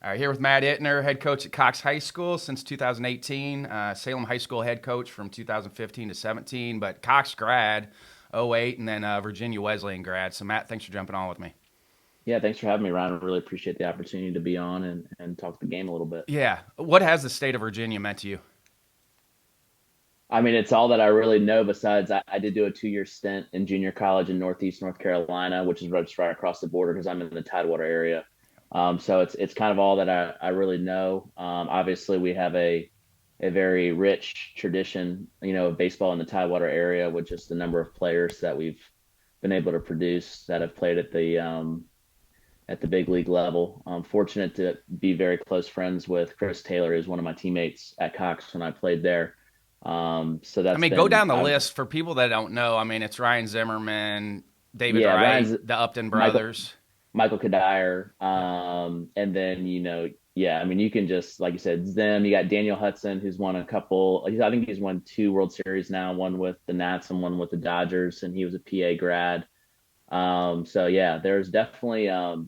All right, here with Matt Ittner, head coach at Cox High School since 2018, Salem High School head coach from 2015 to 17, but Cox grad, '08, and then Virginia Wesleyan grad. So, Matt, thanks for jumping on with me. Yeah, thanks for having me, Ryan. I really appreciate the opportunity to be on and talk the game a little bit. Yeah, what has the state of Virginia meant to you? I mean, it's all that I really know. Besides, I did do a 2-year stint in junior college in Northeast North Carolina, which is just right across the border because I'm in the Tidewater area. So it's kind of all that I really know. Obviously, we have a very rich tradition, of baseball in the Tidewater area with just the number of players that we've been able to produce that have played at the big league level. I'm fortunate to be very close friends with Chris Taylor, who's one of my teammates at Cox when I played there. So I that's mean, go been, down the list for people that don't know. I mean, it's Ryan Zimmerman, David yeah, Wright, Ryan's the Upton Michael brothers. Michael Kadire. Yep. And then, yeah, I mean, you can just, like you said, them, you got Daniel Hudson, who's won a couple, I think he's won 2 World Series now, one with the Nats and one with the Dodgers, and he was a PA grad. So yeah, there was definitely a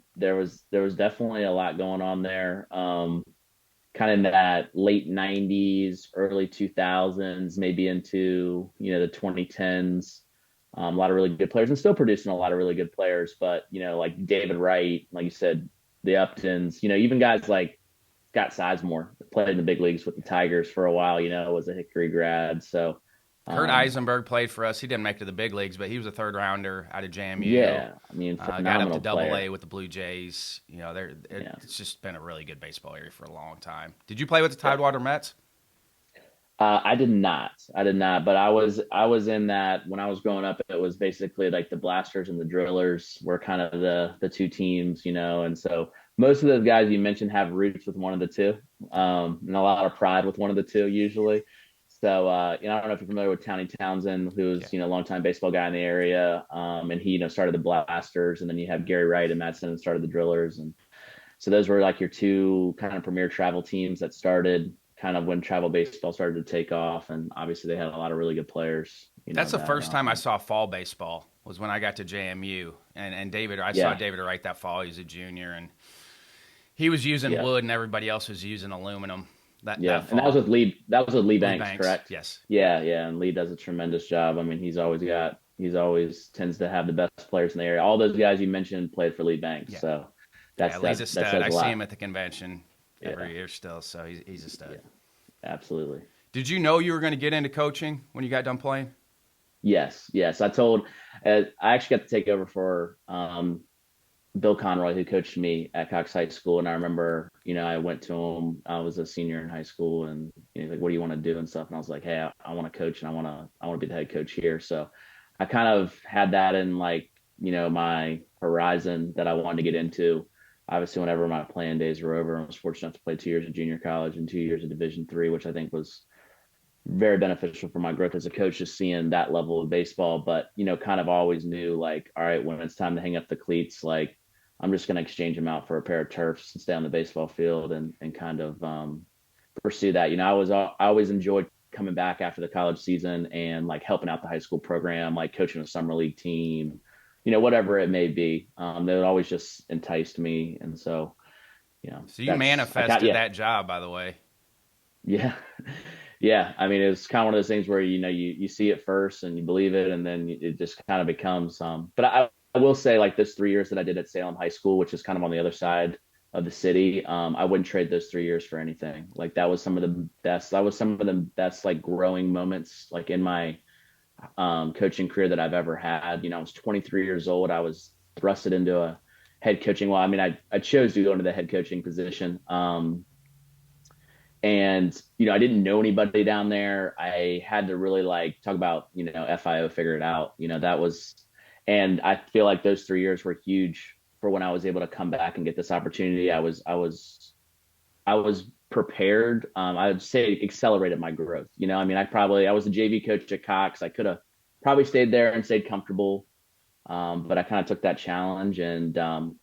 lot going on there. Kind of in that late 90s, early 2000s, maybe into, the 2010s. A lot of really good players and still producing a lot of really good players. But, like David Wright, like you said, the Uptons, even guys like Scott Sizemore played in the big leagues with the Tigers for a while, was a Hickory grad. So, Kurt um, Eisenberg played for us. He didn't make it to the big leagues, but he was a third rounder out of JMU. yeah, I mean, Got up to phenomenal Double player. A with the Blue Jays. Yeah. It's just been a really good baseball area for a long time. Did you play with the Yeah. Tidewater Mets? I did not. I did not. But I was in that when I was growing up. It was basically like the Blasters and the Drillers were kind of the two teams, And so most of those guys you mentioned have roots with one of the two, and a lot of pride with one of the two usually. So I don't know if you're familiar with Townie Townsend, Yeah. who's a longtime baseball guy in the area, and he started the Blasters, and then you have Gary Wright and Madsen and started the Drillers, and so those were like your two kind of premier travel teams that started kind of when travel baseball started to take off. And obviously they had a lot of really good players, That's the that first time I saw fall baseball was when I got to JMU. And I saw yeah, David Wright that fall. He was a junior, and he was using yeah, wood, and everybody else was using aluminum yeah. that And that was fall. with Lee Lee Banks, Banks, correct? yes. Yep. Yeah, yeah. And Lee does a tremendous job. I mean, he's always tends to have the best players in the area. All those guys you mentioned played for Lee Banks. Yeah. So Yeah, Lee's a that stud. says I a see him lot. at the convention Yeah, every year still, so he's a stud. yeah, absolutely. Did you know you were going to get into coaching when you got done playing? Yes, yes. I actually got to take over for Bill Conroy, who coached me at Cox High School. And I remember, I went to him. I was a senior in high school, and he's like, "What do you want to do?" and stuff. And I was like, "Hey, I want to coach, and I want to be the head coach here." So I kind of had that in like, my horizon that I wanted to get into. Obviously, whenever my playing days were over, I was fortunate enough to play 2 years of junior college and 2 years of Division III, which I think was very beneficial for my growth as a coach, just seeing that level of baseball. But, kind of always knew like, all right, when it's time to hang up the cleats, like I'm just going to exchange them out for a pair of turfs and stay on the baseball field and kind of pursue that. I always enjoyed coming back after the college season and like helping out the high school program, like coaching a summer league team, whatever it may be. That would always just enticed me. And so, So you that's, I got, manifested yeah, that job, by the way. yeah. Yeah, I mean, it's kind of one of those things where you see it first and you believe it, and then it just kind of becomes. But I will say, like those 3 years that I did at Salem High School, which is kind of on the other side of the city, I wouldn't trade those 3 years for anything. Like that was some of the best. That was some of the best like growing moments like in my coaching career that I've ever had. I was 23 years old. I was thrusted into a head coaching. Well, I mean, I chose to go into the head coaching position. And I didn't know anybody down there. I had to really like talk about FIO, figure it out. That was, and I feel like those 3 years were huge for when I was able to come back and get this opportunity. I was prepared. I would say accelerated my growth. I mean, I was a JV coach at Cox. I could have probably stayed there and stayed comfortable. But I kind of took that challenge, and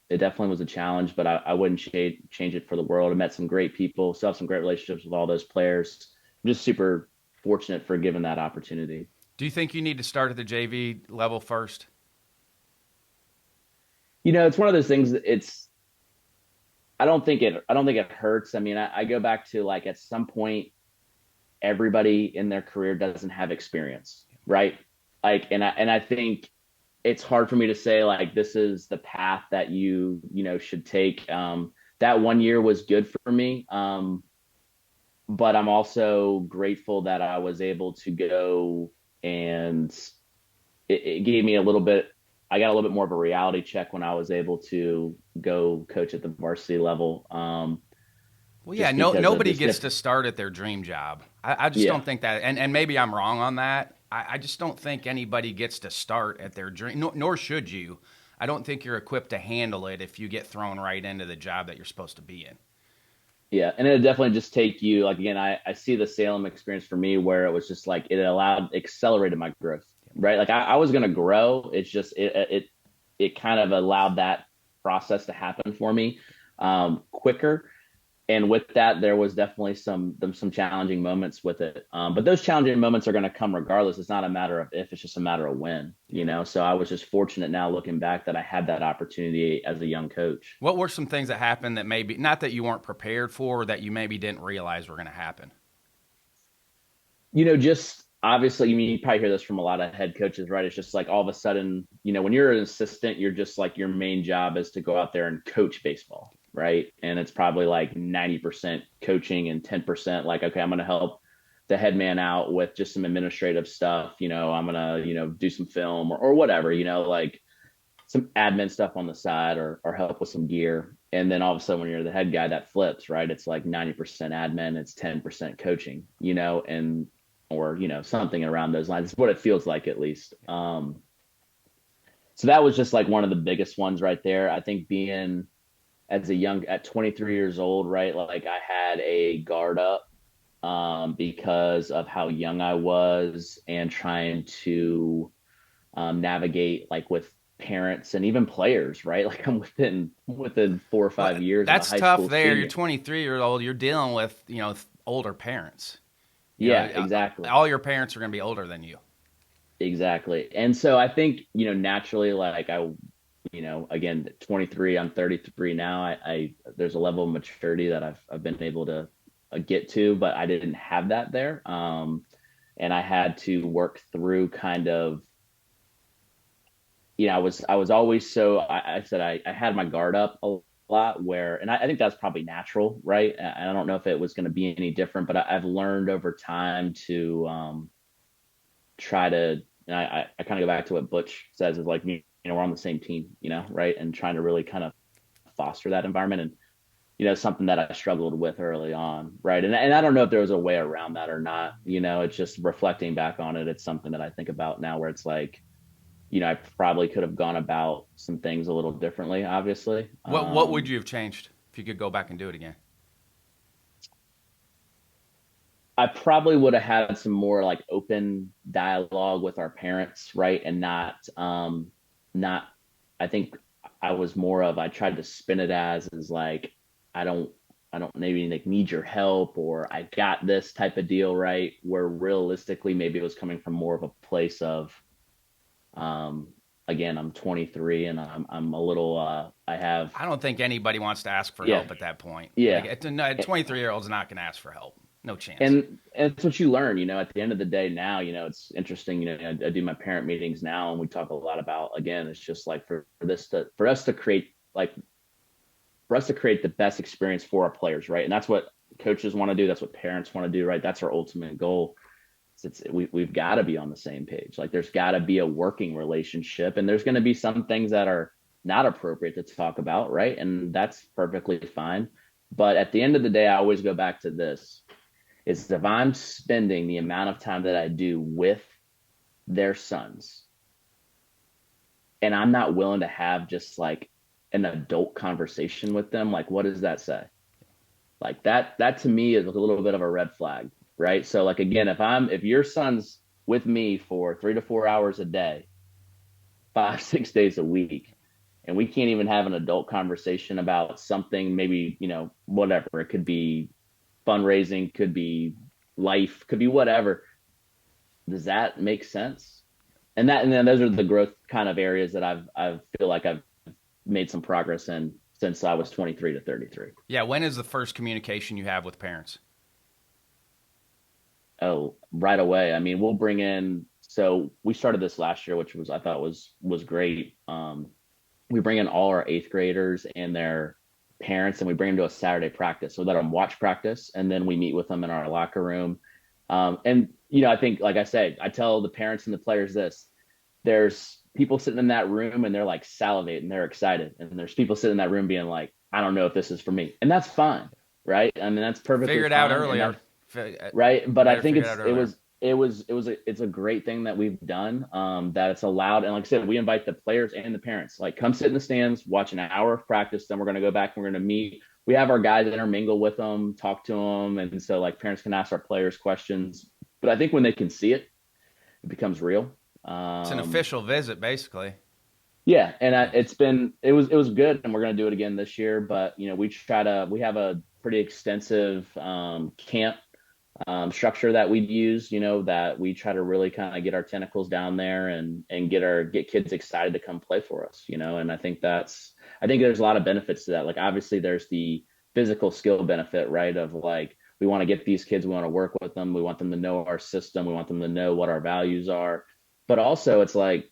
it definitely was a challenge, but I wouldn't change it for the world. I met some great people, still have some great relationships with all those players. I'm just super fortunate for given that opportunity. Do you think you need to start at the JV level first? It's one of those things. I don't think it hurts. I mean, I go back to like at some point everybody in their career doesn't have experience, right? Like, and I think it's hard for me to say like this is the path that you know should take. That 1 year was good for me, but I'm also grateful that I was able to go and it gave me a little bit. I got a little bit more of a reality check when I was able to go coach at the varsity level. Well, yeah, Just because of nobody this gets different. to start at their dream job. I just Yeah, don't think that, and maybe I'm wrong on that. I just don't think anybody gets to start at their dream, nor should you. I don't think you're equipped to handle it if you get thrown right into the job that you're supposed to be in. yeah, and it definitely just take you like again. I see the Salem experience for me where it was just like it allowed accelerated my growth, right? Like I was gonna grow. It's just it kind of allowed that process to happen for me quicker. And with that, there was definitely some challenging moments with it. But those challenging moments are going to come regardless. It's not a matter of if; it's just a matter of when. You know. So I was just fortunate now looking back that I had that opportunity as a young coach. What were some things that happened that maybe not that you weren't prepared for, or that you maybe didn't realize were going to happen? You know, just obviously, you mean you probably hear this from a lot of head coaches, right? It's just like all of a sudden, you know, when you're an assistant, you're just like your main job is to go out there and coach baseball, right? And it's probably like 90% coaching and 10% like, okay, I'm going to help the head man out with just some administrative stuff. You know, I'm going to, you know, do some film or whatever, you know, like some admin stuff on the side or help with some gear. And then all of a sudden, when you're the head guy, that flips, right? It's like 90% admin, it's 10% coaching, you know, and or you know something around those lines. It's what it feels like at least. So that was just like one of the biggest ones right there. I think being as a young at 23 years old, right? Like I had a guard up because of how young I was and trying to navigate like with parents and even players, right? Like I'm within four or Well, 5 years of a that's high tough. school There, you're senior. 23 years old. You're dealing with older parents. Yeah, exactly. All your parents are going to be older than you. Exactly. And so I think, you know, naturally, like you know, again, 23, I'm 33 now. There's a level of maturity that I've been able to get to, but I didn't have that there. And I had to work through kind of, you know, I was always so, I said, I had my guard up a lot where, and I think that's probably natural, right? And I don't know if it was going to be any different, but I've learned over time to, try to and I kind of go back to what Butch says is like you know we're on the same team, you know, right? And trying to really kind of foster that environment and you know something that I struggled with early on, right? And I don't know if there was a way around that or not. You know, it's just reflecting back on it. It's something that I think about now where it's like you know I probably could have gone about some things a little differently, obviously. What would you have changed if you could go back and do it again? I probably would have had some more like open dialogue with our parents, right? And not I think I was more of I tried to spin it as like I don't I don't maybe like need your help or I got this type of deal, right? Where realistically maybe it was coming from more of a place of um again, I'm 23 and I'm a little I have I don't think anybody wants to ask for yeah, help at that point. Like yeah. a 23-year-old's not going to ask for help. No chance. And it's what you learn, you know, at the end of the day now, you know, it's interesting, you know, I do my parent meetings now and we talk a lot about, again, it's just like for us to create, like for us to create the best experience for our players, right? And that's what coaches want to do. That's what parents want to do, right? That's our ultimate goal. We've got to be on the same page. Like there's got to be a working relationship and there's going to be some things that are not appropriate to talk about, right? And that's perfectly fine. But at the end of the day, I always go back to this is if I'm spending the amount of time that I do with their sons and I'm not willing to have just like an adult conversation with them, like what does that say? Like that to me is a little bit of a red flag, right? So like again, if your son's with me for 3 to 4 hours a day, 5, 6 days a week, and we can't even have an adult conversation about something, maybe, you know, whatever. It could be fundraising, could be life, could be whatever. Does that make sense? And then those are the growth kind of areas that I feel like I've made some progress in since I was 23 to 33. Yeah. When is the first communication you have with parents? Oh, right away. I mean, we'll bring in. So we started this last year, which was I thought was great. We bring in all our eighth graders and their parents, and we bring them to a Saturday practice. So we let them watch practice, and then we meet with them in our locker room. And I think, like I said, I tell the parents and the players this: there's people sitting in that room and they're like salivating, they're excited, and there's people sitting in that room being like, I don't know if this is for me, and that's fine, right? I mean, that's perfectly Figure it out fine, and earlier. that right. But I Better think figure it out earlier. it's a great thing that we've done, that it's allowed. And like I said, we invite the players and the parents, like, come sit in the stands, watch an hour of practice, then we're going to go back and we're going to meet. We have our guys intermingle with them, talk to them, and so like parents can ask our players questions. But I think when they can see it, it becomes real. It's an um official visit, basically. yeah, and Yeah. it was good, and we're going to do it again this year. But we have a pretty extensive camp structure that we've used, that we try to really kind of get our tentacles down there and get kids excited to come play for us, and I think there's a lot of benefits to that. Like, obviously there's the physical skill benefit, right? Of like, we want to get these kids, we want to work with them, we want them to know our system, we want them to know what our values are. But also it's like,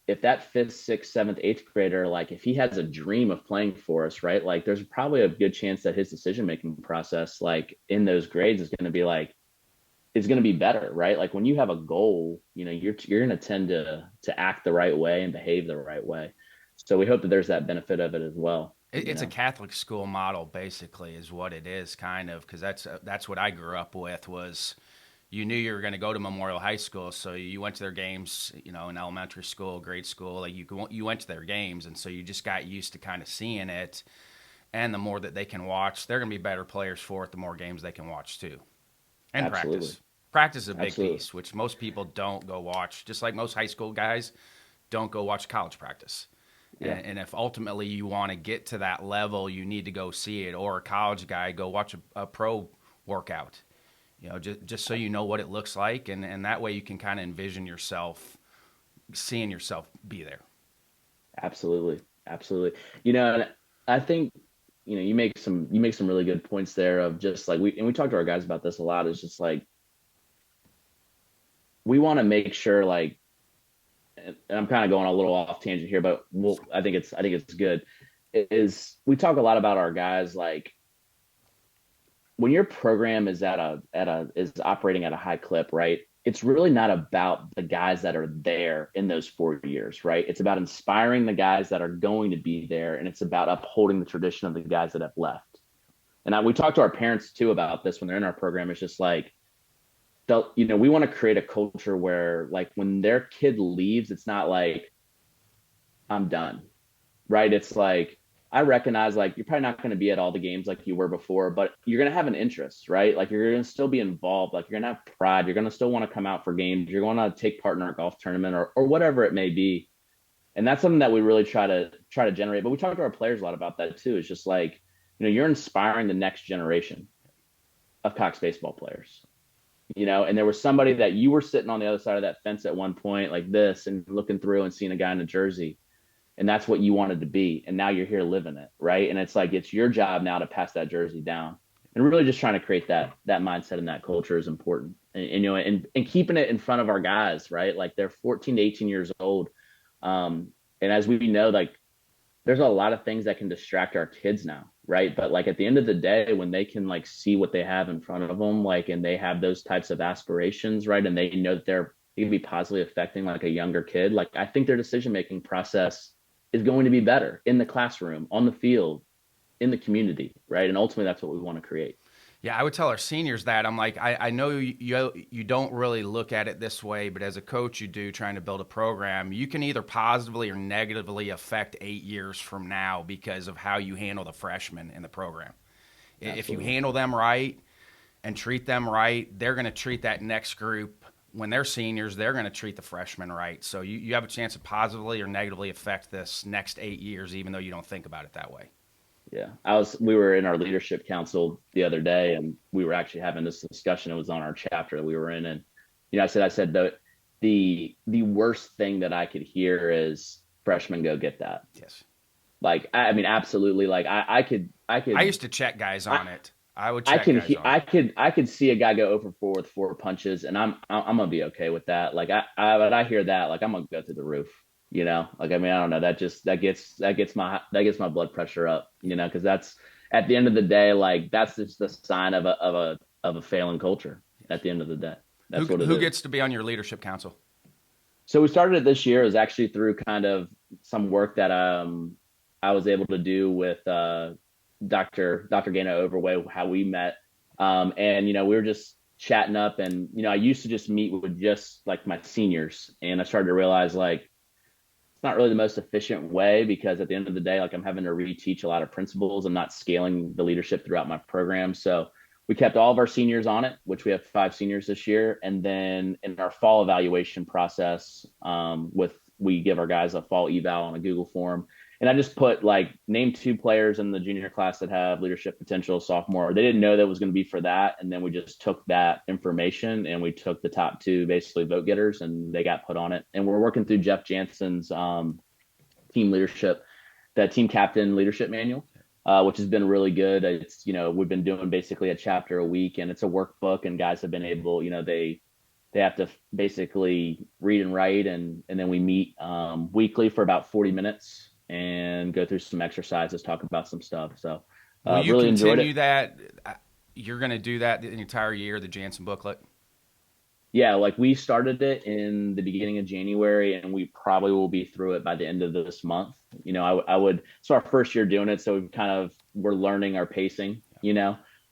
if that fifth, sixth, seventh, eighth grader, like, if he has a dream of playing for us, right? Like, there's probably a good chance that his decision making process, like in those grades, is going to be better, right? Like, when you have a goal, you're going to tend to act the right way and behave the right way. So we hope that there's that benefit of it as well. It's a Catholic school model, basically, is what it is, kind of, because that's what I grew up with. Was you knew you were going to go to Memorial High School, so you went to their games, in elementary school, grade school, like you went to their games, and so you just got used to kind of seeing it. And the more that they can watch, they're going to be better players for it. The more games they can watch too, and Absolutely. practice. Practice is a big Absolutely. piece, which most people don't go watch. Just like most high school guys don't go watch college practice. Yeah. And if ultimately you want to get to that level, you need to go see it. Or a college guy, go watch a pro workout. Just so you know what it looks like, and that way you can kind of envision yourself, seeing yourself be there. Absolutely. Absolutely. And I think, you make some really good points there, of just like, we talk to our guys about this a lot. Is just like, we want to make sure, like, and I'm kind of going a little off tangent here, but I think it's good. Is we talk a lot about our guys, like, when your program is operating at a high clip, right? It's really not about the guys that are there in those 4 years, right? It's about inspiring the guys that are going to be there, and it's about upholding the tradition of the guys that have left. And we talk to our parents too about this when they're in our program. It's just like, we want to create a culture where, like, when their kid leaves, it's not like, I'm done, right? It's like, I recognize, like, you're probably not going to be at all the games like you were before, but you're going to have an interest, right? Like, you're going to still be involved. Like, you're going to have pride. You're going to still want to come out for games. You're going to take part in our golf tournament, or whatever it may be. And that's something that we really try to generate. But we talk to our players a lot about that too. It's just like, you're inspiring the next generation of Cox baseball players. And there was somebody that you were sitting on the other side of that fence at one point, like this, and looking through and seeing a guy in a jersey, and that's what you wanted to be, and now you're here living it, right? And it's like, it's your job now to pass that jersey down, and really just trying to create that mindset and that culture is important. And keeping it in front of our guys, right? Like, they're 14 to 18 years old. And as we know, like, there's a lot of things that can distract our kids now, right? But like, at the end of the day, when they can, like, see what they have in front of them, like, and they have those types of aspirations, right? And they know that they can be positively affecting, like, a younger kid. Like, I think their decision making process is going to be better in the classroom, on the field, in the community, right? And ultimately, that's what we want to create. Yeah, I would tell our seniors that. I'm like, I know you don't really look at it this way, but as a coach, you do, trying to build a program. You can either positively or negatively affect 8 years from now because of how you handle the freshmen in the program. If you Absolutely. handle them right and treat them right, they're going to treat that next group. When they're seniors, they're going to treat the freshmen right. So you have a chance to positively or negatively affect this next 8 years, even though you don't think about it that way. Yeah. We were in our leadership council the other day, and we were actually having this discussion. It was on our chapter that we were in. And, I said the worst thing that I could hear is, freshmen, go get that. Yes. Like, I mean, absolutely. Like I I could, used to check guys I, on it. I would I check can, guys on it. I could see a guy go over 4 with 4 punches, and I'm gonna be okay with that. Like, when I hear that, like, I'm gonna go through the roof. Like, I mean, I don't know. That gets my blood pressure up. Because that's at the end of the day, like, that's just the sign of a failing culture. At the end of the day, Who that's what it who is. gets to be on your leadership council? So we started it this year. It was actually through kind of some work that I was able to do with Dr. Gano Overway, how we met. And we were just chatting up, and I used to just meet with just like my seniors, and I started to realize, like, it's not really the most efficient way, because at the end of the day, like, I'm having to reteach a lot of principles. I'm not scaling the leadership throughout my program. So we kept all of our seniors on it, which we have 5 seniors this year. And then in our fall evaluation process, we give our guys a fall eval on a Google form. And I just put, like, name 2 players in the junior class that have leadership potential sophomore. They didn't know that was going to be for that. And then we just took that information and we took the top 2 basically vote getters, and they got put on it. And we're working through Jeff Jansen's team leadership, that team captain leadership manual, which has been really good. We've been doing basically a chapter a week, and it's a workbook, and guys have been able, they have to basically read and write, and then we meet weekly for about 40 minutes and go through some exercises, talk about some stuff. So Will you really enjoyed it. continue that? You're going to do that the entire year, the Jansen booklet? Yeah, like, we started it in the beginning of January, and we probably will be through it by the end of this month. I would, it's our first year doing it, so we're learning our pacing.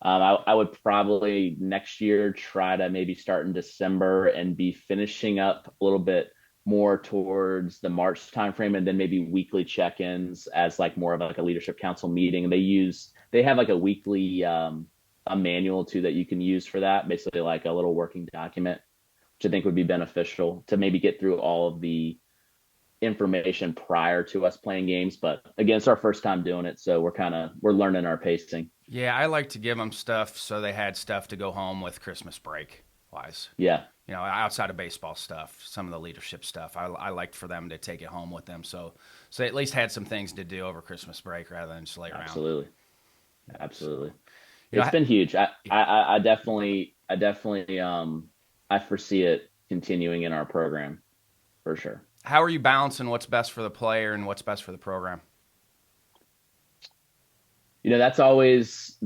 I would probably next year try to maybe start in December and be finishing up a little bit more towards the March timeframe, and then maybe weekly check-ins as, like, more of like a leadership council meeting. They have like a weekly a manual too that you can use for that, basically like a little working document, which I think would be beneficial to maybe get through all of the information prior to us playing games. But again, it's our first time doing it, so we're learning our pacing. Yeah, I like to give them stuff so they had stuff to go home with Christmas break wise. Yeah, Outside of baseball stuff, some of the leadership stuff, I liked for them to take it home with them. So they at least had some things to do over Christmas break rather than just lay around. absolutely, absolutely. You know, It's been huge. yeah. I definitely I foresee it continuing in our program for sure. How are you balancing what's best for the player and what's best for the program? That's always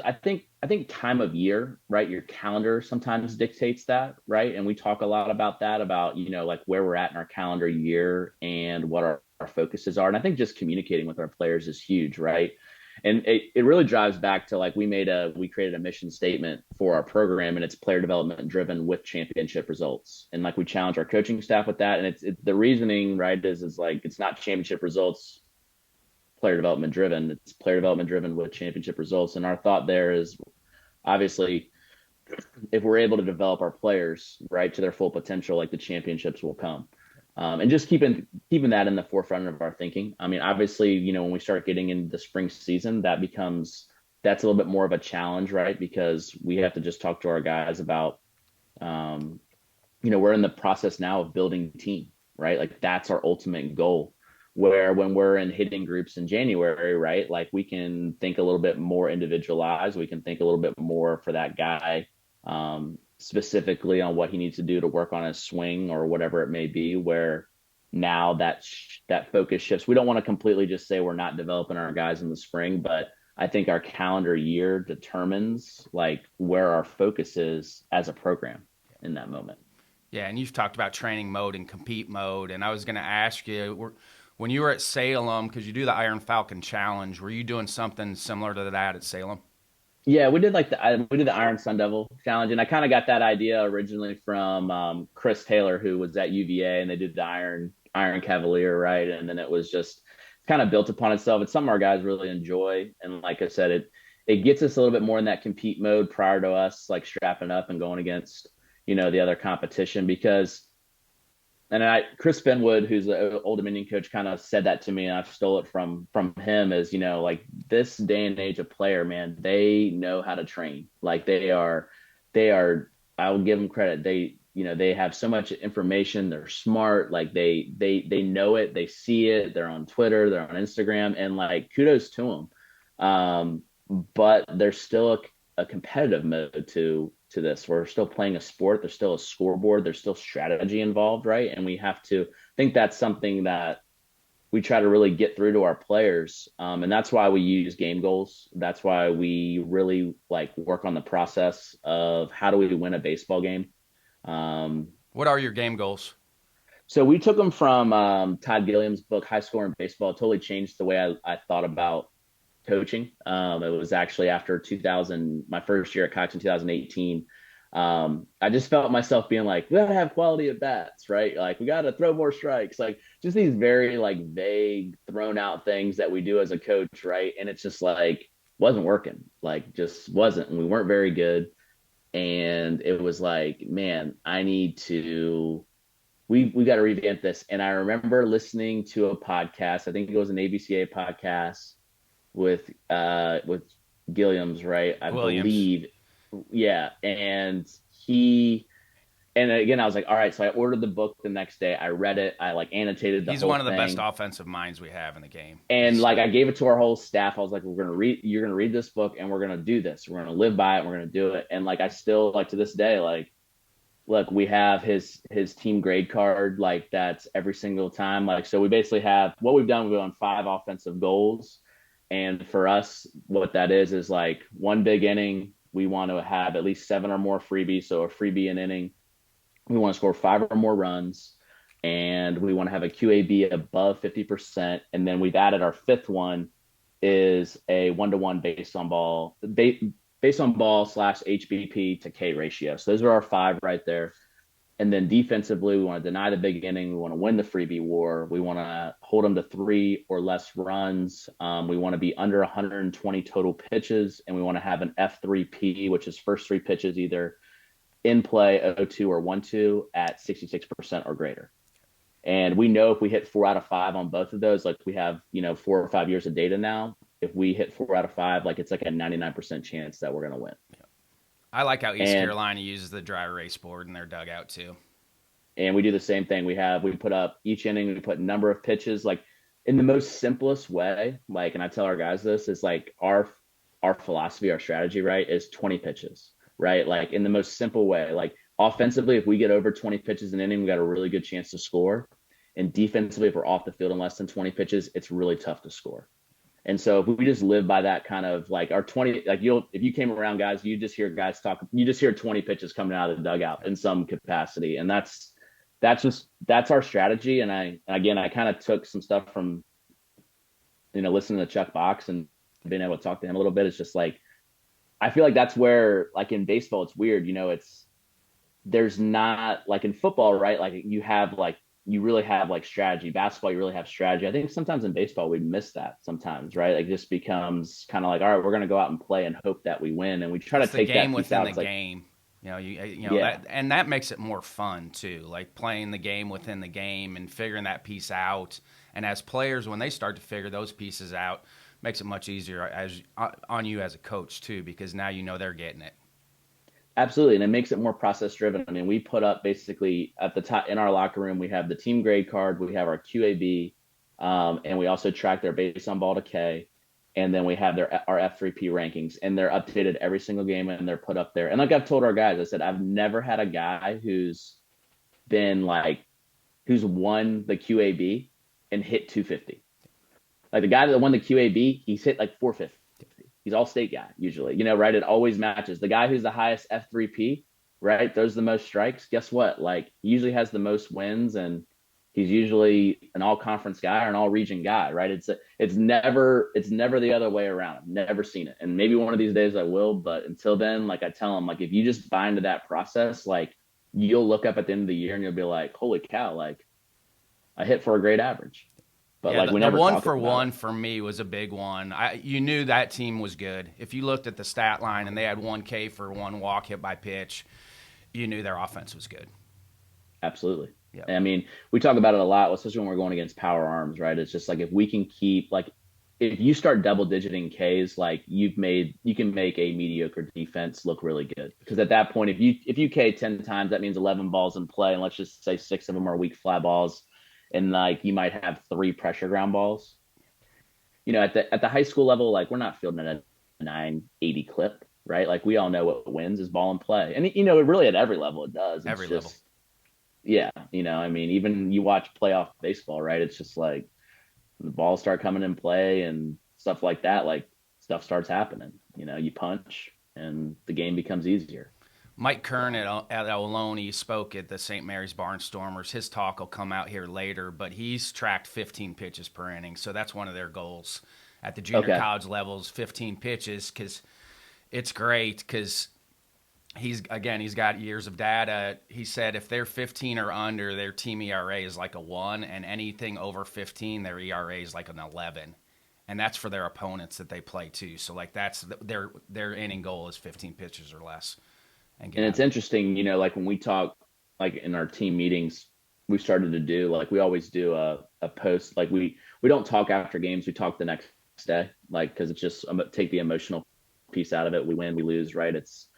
I think time of year, right? Your calendar sometimes dictates that, right? And we talk a lot about that, about, like, where we're at in our calendar year and what our focuses are. And I think just communicating with our players is huge, right? And it really drives back to, like, we created a mission statement for our program, and it's player development driven with championship results. And, like, we challenge our coaching staff with that. And it's the reasoning, right, is like, it's not championship results player development driven. It's player development driven with championship results. And our thought there is, obviously, if we're able to develop our players right to their full potential, like, the championships will come. And just keeping that in the forefront of our thinking. I mean, obviously, when we start getting into the spring season, that's a little bit more of a challenge, right? Because we have to just talk to our guys about, we're in the process now of building team, right? Like, that's our ultimate goal. Where when we're in hitting groups in January, right, like, we can think a little bit more individualized. We can think a little bit more for that guy, specifically on what he needs to do to work on his swing or whatever it may be. Where now that focus shifts. We don't want to completely just say we're not developing our guys in the spring, but I think our calendar year determines, like, where our focus is as a program in that moment. Yeah, and you've talked about training mode and compete mode, and I was going to ask you, when you were at Salem, because you do the Iron Falcon Challenge, were you doing something similar to that at Salem? Yeah, we did the Iron Sun Devil challenge, and I kind of got that idea originally from Chris Taylor, who was at UVA, and they did the Iron Cavalier, right? And then it was just kind of built upon itself. It's something our guys really enjoy, and like I said, it gets us a little bit more in that compete mode prior to us, like, strapping up and going against the other competition. Because Chris Benwood, who's the Old Dominion coach, kind of said that to me, and I've stole it from him. As like, this day and age of player, man, they know how to train. Like, they are. I will give them credit. they have so much information. They're smart. Like they know it. They see it. They're on Twitter. They're on Instagram. And like kudos to them. But there's still a competitive mode to this. We're still playing a sport. There's still a scoreboard. There's still strategy involved, right? And we have to think that's something that we try to really get through to our players. And that's why we use game goals. That's why we really like work on the process of how do we win a baseball game. What are your game goals? So we took them from Todd Gilliam's book, High Score in Baseball. It totally changed the way I thought about coaching. It was actually after 2000, my first year at Cox in 2018. I just felt myself being like, we gotta have quality at bats, right? Like we gotta throw more strikes, like just these very like vague, thrown out things that we do as a coach, right? And it's just like wasn't working, like just wasn't, and we weren't very good. And it was like, man, I need to. We got to revamp this. And I remember listening to a podcast. I think it was an ABCA podcast with Gilliams, right? I Williams. believe. Yeah. And again, I was like, all right. So I ordered the book the next day. I read it. I like annotated the He's whole one of the thing. best offensive minds we have in the game. And like I gave it to our whole staff. I was like, you're gonna read this book and we're gonna do this. We're gonna live by it. And we're gonna do it. And like I still like to this day, like look, we have his team grade card, like that's every single time. Like so we basically have what we've done 5 offensive goals. And for us, what that is like one big inning, we want to have at least 7 or more freebies. So a freebie an inning. We want to score 5 or more runs, and we want to have a QAB above 50%. And then we've added our 5th one is a 1-to-1 based on ball / HBP to K ratio. So those are our 5 right there. And then defensively, we want to deny the big inning. We want to win the freebie war. We want to hold them to 3 or less runs. We want to be under 120 total pitches, and we want to have an F3P, which is first 3 pitches either in play 0-2 or 1-2 at 66% or greater. And we know if we hit 4 out of 5 on both of those, like we have, 4 or 5 years of data now. If we hit 4 out of 5, like it's like a 99% chance that we're going to win. I like how East Carolina uses the dry erase board in their dugout too. And we do the same thing. We put up each inning, we put number of pitches, like in the most simplest way. Like, and I tell our guys this is like our philosophy, our strategy, right, is 20 pitches, right? Like in the most simple way. Like offensively, if we get over 20 pitches an inning, we got a really good chance to score. And defensively, if we're off the field in less than 20 pitches, it's really tough to score. And so if we just live by that kind of like our 20, like if you came around guys, you just hear guys talk, you just hear 20 pitches coming out of the dugout in some capacity. And that's our strategy. And I kind of took some stuff from, listening to Chuck Box and being able to talk to him a little bit. It's just like, I feel like that's where, like in baseball, it's weird, there's not like in football, right? Like you really have like strategy. Basketball, you really have strategy. I think sometimes in baseball, we miss that sometimes, right? Like it just becomes kind of like, all right, we're going to go out and play and hope that we win. And we try to take that piece out. It's the game within the game. That makes it more fun too. Like playing the game within the game and figuring that piece out. And as players, when they start to figure those pieces out, makes it much easier on you as a coach too, because now they're getting it. Absolutely. And it makes it more process driven. I mean, we put up basically at the top in our locker room, we have the team grade card, we have our QAB, and we also track their base on ball to K. And then we have our F3P rankings, and they're updated every single game and they're put up there. And like I've told our guys, I said, I've never had a guy who's won the QAB and hit 250. Like the guy that won the QAB, he's hit like 450. He's all state guy usually, right? It always matches. The guy who's the highest F3P, right? Throws the most strikes. Guess what? Like he usually has the most wins, and he's usually an all conference guy or an all region guy, right? It's never the other way around. I've never seen it. And maybe one of these days I will, but until then, like I tell him, like if you just buy into that process, like you'll look up at the end of the year and you'll be like, holy cow, like I hit for a great average. But like we never. The 1-for-1 for me was a big one. You knew that team was good. If you looked at the stat line and they had 1K for 1 walk hit by pitch, you knew their offense was good. Absolutely. Yeah. I mean, we talk about it a lot, especially when we're going against power arms, right? It's just like if we can keep like if you start double digiting Ks, like you can make a mediocre defense look really good. Because at that point, if you K 10 times, that means 11 balls in play, and let's just say six of them are weak fly balls, and like you might have three pressure ground balls. At the high school level, like we're not fielding at a 980 clip, right? Like we all know what wins is ball and play, and really at every level it does. It's Every level. just yeah, I mean, even you watch playoff baseball, right? It's just like the balls start coming in play and stuff like that, like stuff starts happening. You punch and the game becomes easier. Mike Kern at Ohlone spoke at the St. Mary's Barnstormers. His talk will come out here later, but he's tracked 15 pitches per inning. So that's one of their goals at the junior Okay. college levels, 15 pitches, because it's great because he's got years of data. He said if they're 15 or under, their team ERA is like a 1, and anything over 15, their ERA is like an 11. And that's for their opponents that they play too. So like that's their inning goal is 15 pitches or less and get And out it's of it. interesting, like when we talk, like in our team meetings, we started to do like we always do a post. Like we don't talk after games, we talk the next day, like because it's just take the emotional piece out of it. We win, we lose, right? It's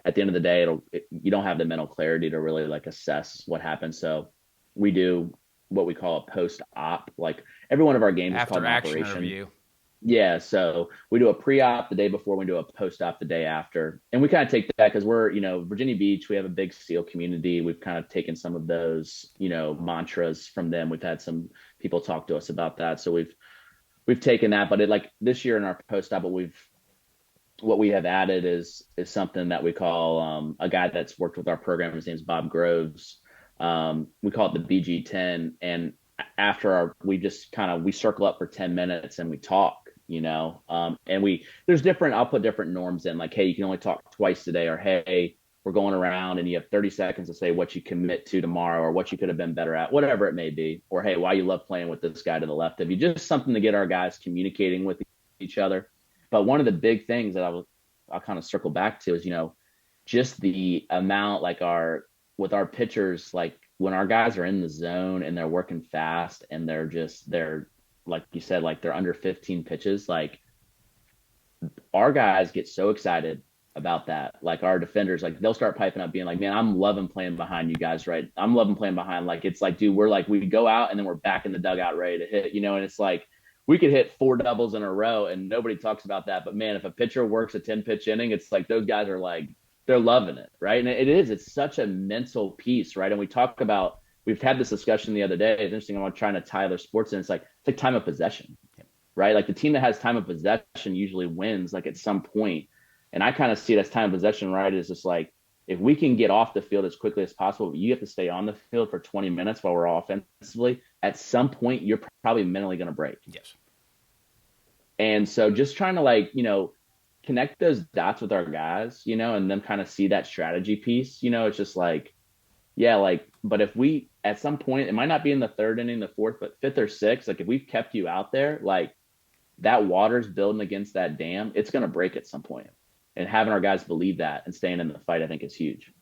at the end of the day, you don't have the mental clarity to really like assess what happened. So we do what we call a post op. Like every one of our games is called After an action operation. review. Yeah, so we do a pre-op the day before, we do a post-op the day after, and we kind of take that because we're, Virginia Beach. We have a big SEAL community. We've kind of taken some of those, mantras from them. We've had some people talk to us about that, so we've taken that. But like this year in our post-op, what we have added is something that we call a guy that's worked with our program. His name's Bob Groves. We call it the BG10, and after we just we circle up for 10 minutes and we talk, and there's different, I'll put different norms in, like, hey, you can only talk twice today, or hey, we're going around and you have 30 seconds to say what you commit to tomorrow or what you could have been better at, whatever it may be, or hey, why you love playing with this guy to the left of you, just something to get our guys communicating with each other. But one of the big things that I'll kind of circle back to is, just the amount, like with our pitchers, like when our guys are in the zone and they're working fast and they're like you said, like they're under 15 pitches, like our guys get so excited about that. Like our defenders, like they'll start piping up being like, man, I'm loving playing behind you guys, right? I'm loving playing behind. Like it's like, dude, we're like, we go out and then we're back in the dugout ready to hit, and it's like we could hit four doubles in a row and nobody talks about that. But man, if a pitcher works a 10 pitch inning, it's like those guys are like, they're loving it, right? And it's such a mental piece, right? And we've had this discussion the other day. It's interesting. I'm trying to tie other sports in. It's like time of possession, right? Like the team that has time of possession usually wins, like at some point. And I kind of see it as time of possession, right? Is just like if we can get off the field as quickly as possible, but you have to stay on the field for 20 minutes while we're offensively. At some point, you're probably mentally going to break. Yes. And so just trying to connect those dots with our guys, and then kind of see that strategy piece, it's just like, yeah, like, but if we, at some point, it might not be in the third inning, the fourth, but fifth or sixth, like if we've kept you out there, like that water's building against that dam, it's going to break at some point. And having our guys believe that and staying in the fight, I think is huge.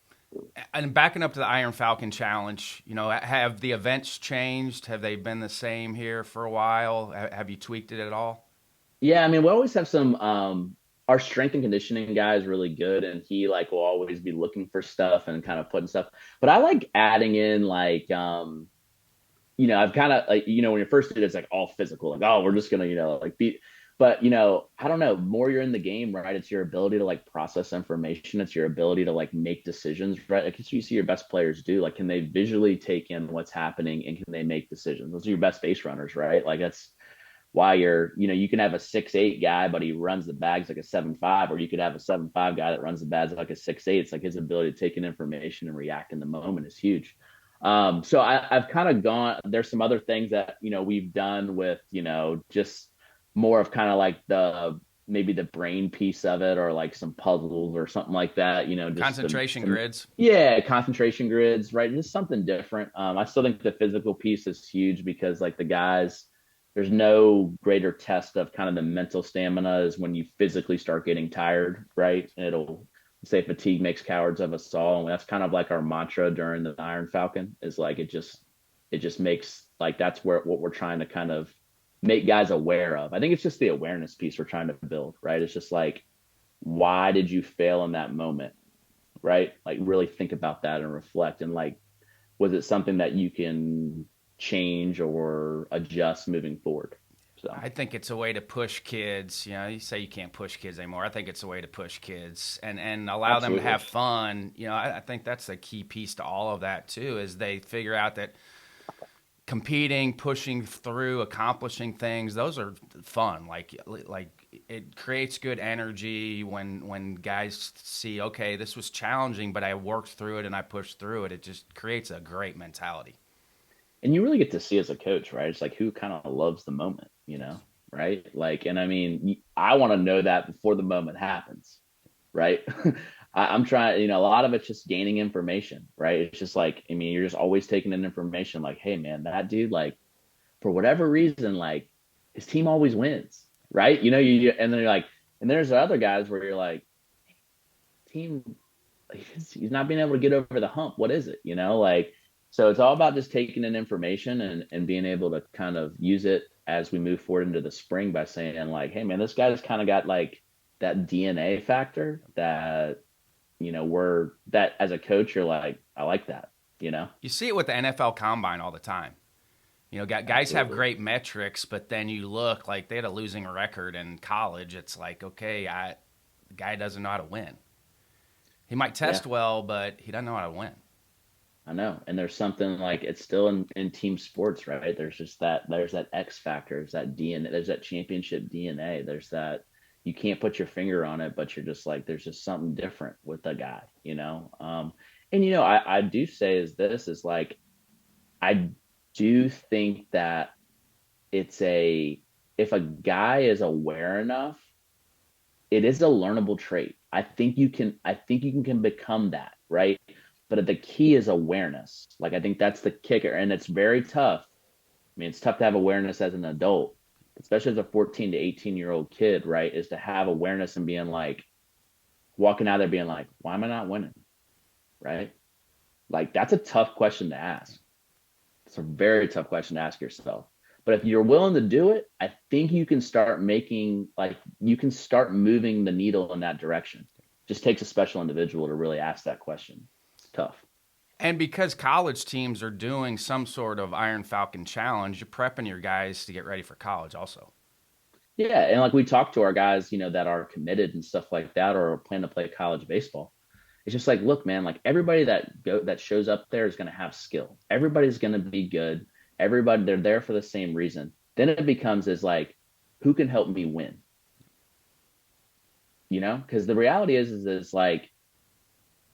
And backing up to the Iron Falcon Challenge, have the events changed? Have they been the same here for a while? Have you tweaked it at all? Yeah, I mean, we always have some our strength and conditioning guy is really good, and he like will always be looking for stuff and kind of putting stuff. But I like adding in I've kind of like, when you first did it, it's like all physical, like, oh, we're just gonna, like beat. But I don't know, more you're in the game, right? It's your ability to like process information. It's your ability to like make decisions, right? Like it's what you see your best players do. Like, can they visually take in what's happening and can they make decisions? Those are your best base runners, right? Like that's why you can have a 6'8" guy, but he runs the bags like a 7'5", or you could have a 7'5" guy that runs the bags like a 6'8". It's like his ability to take in information and react in the moment is huge. So I've kind of gone, there's some other things that, we've done with, just more of kind of like maybe the brain piece of it, or like some puzzles or something like that, just Concentration grids. yeah, concentration grids, right? Just something different. I still think the physical piece is huge because like the guys, there's no greater test of kind of the mental stamina is when you physically start getting tired, right? And it'll say fatigue makes cowards of us all. And that's kind of like our mantra during the Iron Falcon is like, it just makes like, that's what we're trying to kind of make guys aware of. I think it's just the awareness piece we're trying to build, right? It's just like, why did you fail in that moment, right? Like really think about that and reflect, and like, was it something that you can change or adjust moving forward? So I think it's a way to push kids. You know, you say you can't push kids anymore. I think it's a way to push kids and allow them to absolutely. have fun. You know, I think that's the key piece to all of that too. Is they figure out that competing, pushing through, accomplishing things, those are fun. Like it creates good energy when guys see, okay, this was challenging, but I worked through it and I pushed through it. It just creates a great mentality. And you really get to see as a coach, right? It's like who kind of loves the moment, Yes. right? Like, and I mean, I want to know that before the moment happens, right? I'm trying, a lot of it's just gaining information, right? It's just like, I mean, you're just always taking in information like, hey, man, that dude, like, for whatever reason, like, his team always wins, right? And then you're like, and there's other guys where you're like, team, he's not being able to get over the hump. What is it? Like, so it's all about just taking in information and being able to kind of use it as we move forward into the spring by saying like, hey man, this guy's kind of got like that DNA factor that, we're that as a coach, you're like, I like that. You see it with the NFL Combine all the time. You know, guys have Absolutely. great metrics, but then you look like they had a losing record in college. It's like, okay, the guy doesn't know how to win. He might Yeah, test well, but he doesn't know how to win. I know. And there's something like it's still in team sports, right? There's that X factor, there's that DNA, there's that championship DNA, there's that you can't put your finger on it, but you're just like, there's just something different with the guy. And I do say is like, I do think that it's if a guy is aware enough, it is a learnable trait. I think you can become that, right? But the key is awareness. Like I think that's the kicker. And it's very tough. I mean, it's tough to have awareness as an adult, especially as a 14 to 18-year-old kid, right? Is to have awareness and being like walking out there being like, why am I not winning? Right? Like that's a tough question to ask. It's a very tough question to ask yourself. But if you're willing to do it, I think you can start you can start moving the needle in that direction. Just takes a special individual to really ask that question. It's tough. And because college teams are doing some sort of Iron Falcon challenge, you're prepping your guys to get ready for college also. Yeah. And like we talk to our guys, that are committed and stuff like that or plan to play college baseball. It's just like, look, man, like everybody that shows up there is going to have skill. Everybody's going to be good. Everybody, they're there for the same reason. Then it becomes is like, who can help me win? Because the reality is like,